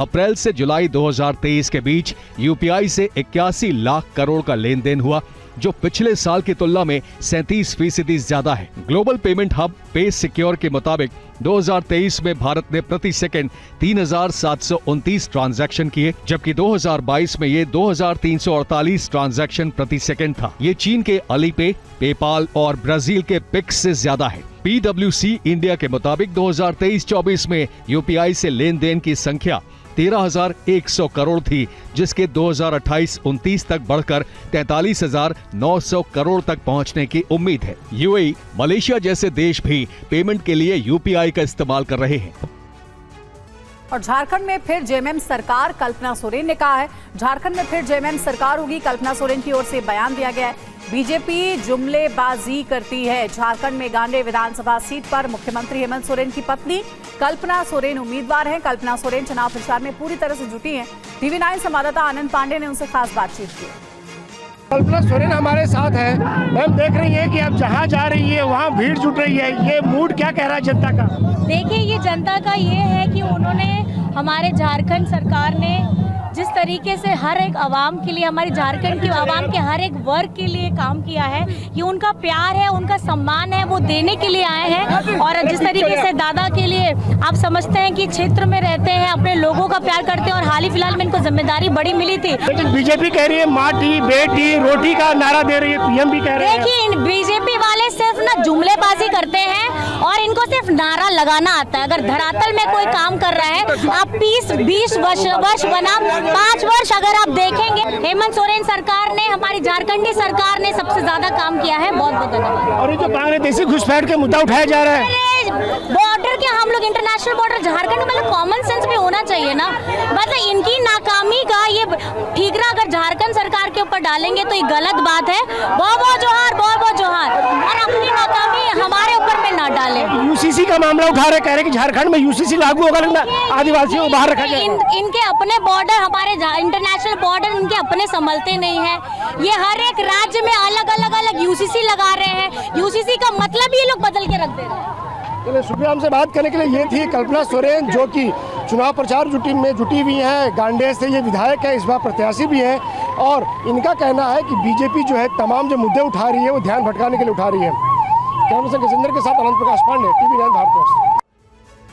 अप्रैल से जुलाई 2023 के बीच यूपीआई से 81 लाख करोड़ का लेन देन हुआ, जो पिछले साल की तुलना में 37% ज्यादा है। ग्लोबल पेमेंट हब पे सिक्योर के मुताबिक 2023 में भारत ने प्रति सेकंड 3,729 ट्रांजैक्शन किए, जबकि 2022 में ये 2,348 ट्रांजैक्शन प्रति सेकंड था। ये चीन के अलीपे, पेपाल और ब्राजील के पिक्स से ज्यादा है। PwC इंडिया के मुताबिक 2023-24 में यूपीआई से लेन देन की संख्या 13,100 करोड़ थी, जिसके 2028-29 तक बढ़कर 43,900 करोड़ तक पहुंचने की उम्मीद है। यूएई, मलेशिया जैसे देश भी पेमेंट के लिए यूपीआई का इस्तेमाल कर रहे हैं। और झारखंड में फिर जेएमएम सरकार, कल्पना सोरेन ने कहा है झारखंड में फिर जेएमएम सरकार होगी। कल्पना सोरेन की ओर से बयान दिया गया है। बीजेपी जुमलेबाजी करती है। झारखंड में गांडे विधानसभा सीट पर मुख्यमंत्री हेमंत सोरेन की पत्नी कल्पना सोरेन उम्मीदवार हैं। कल्पना सोरेन चुनाव प्रचार में पूरी तरह से जुटी हैं। टीवी 9 संवाददाता आनंद पांडे ने उनसे खास बातचीत की। कल्पना सोरेन हमारे साथ है। मैम देख रही है कि अब जहाँ जा रही है वहाँ भीड़ जुट रही है। ये मूड क्या कह रहा है जनता का? देखिए, ये जनता का ये है कि उन्होंने हमारे झारखंड सरकार ने जिस तरीके से हर एक आवाम के लिए, हमारी झारखंड की आवाम के हर एक वर्ग के लिए काम किया है, ये उनका प्यार है, उनका सम्मान है, वो देने के लिए आए हैं। और जिस तरीके से दादा के लिए आप समझते हैं कि क्षेत्र में रहते हैं, अपने लोगों का प्यार करते हैं, और हाल ही फिलहाल में इनको जिम्मेदारी बड़ी मिली थी। लेकिन बीजेपी कह रही है माटी बेटी रोटी का नारा दे रही है, पीएम भी कह रहे हैं। देखिए, बीजेपी वाले सिर्फ ना जुमलेबाजी करते हैं और इनको सिर्फ नारा लगाना आता है। अगर धरातल में कोई काम कर रहा है, आप 20 वर्ष बना 5 वर्ष अगर आप देखेंगे, हेमंत सोरेन सरकार ने, हमारी झारखंडी सरकार ने सबसे ज्यादा काम किया है। बहुत बहुत धन्यवाद। और ये जो बांग्लादेशी घुसपैठ के मुद्दा उठाया जा रहा है, बॉर्डर के हम लोग इंटरनेशनल बॉर्डर झारखंड में, मतलब कॉमन सेंस भी होना चाहिए ना। मतलब इनकी नाकामी का ये ठीकरा अगर झारखंड सरकार के ऊपर डालेंगे तो ये गलत बात है। बहुत बहुत जोहार, बहुत बहुत जोहार। और अपनी नाकामी हमारे ऊपर में ना डालें। यूसीसी का मामला उठा रहे, कह रहे कि झारखंड में यूसीसी लागू होगा, लेकिन आदिवासियों को बाहर रखा जाएगा। इनके अपने बॉर्डर, हमारे इंटरनेशनल बॉर्डर इनके अपने संभलते नहीं है। ये हर एक राज्य में अलग यूसीसी लगा रहे हैं। यूसीसी का मतलब ये लोग बदल के रख दे रहे हैं। शुक्रिया। हमसे बात करने के लिए ये थी कल्पना सोरेन, जो कि चुनाव प्रचार जुटी हुई है। गांडे से ये विधायक है, इस बार प्रत्याशी भी है, और इनका कहना है कि बीजेपी जो है तमाम जो मुद्दे उठा रही है वो ध्यान भटकाने के लिए उठा रही है। कैमरा पर्सन गजेंद्र के साथ अनंत प्रकाश पांडे, टीवी 9 भारतवर्ष।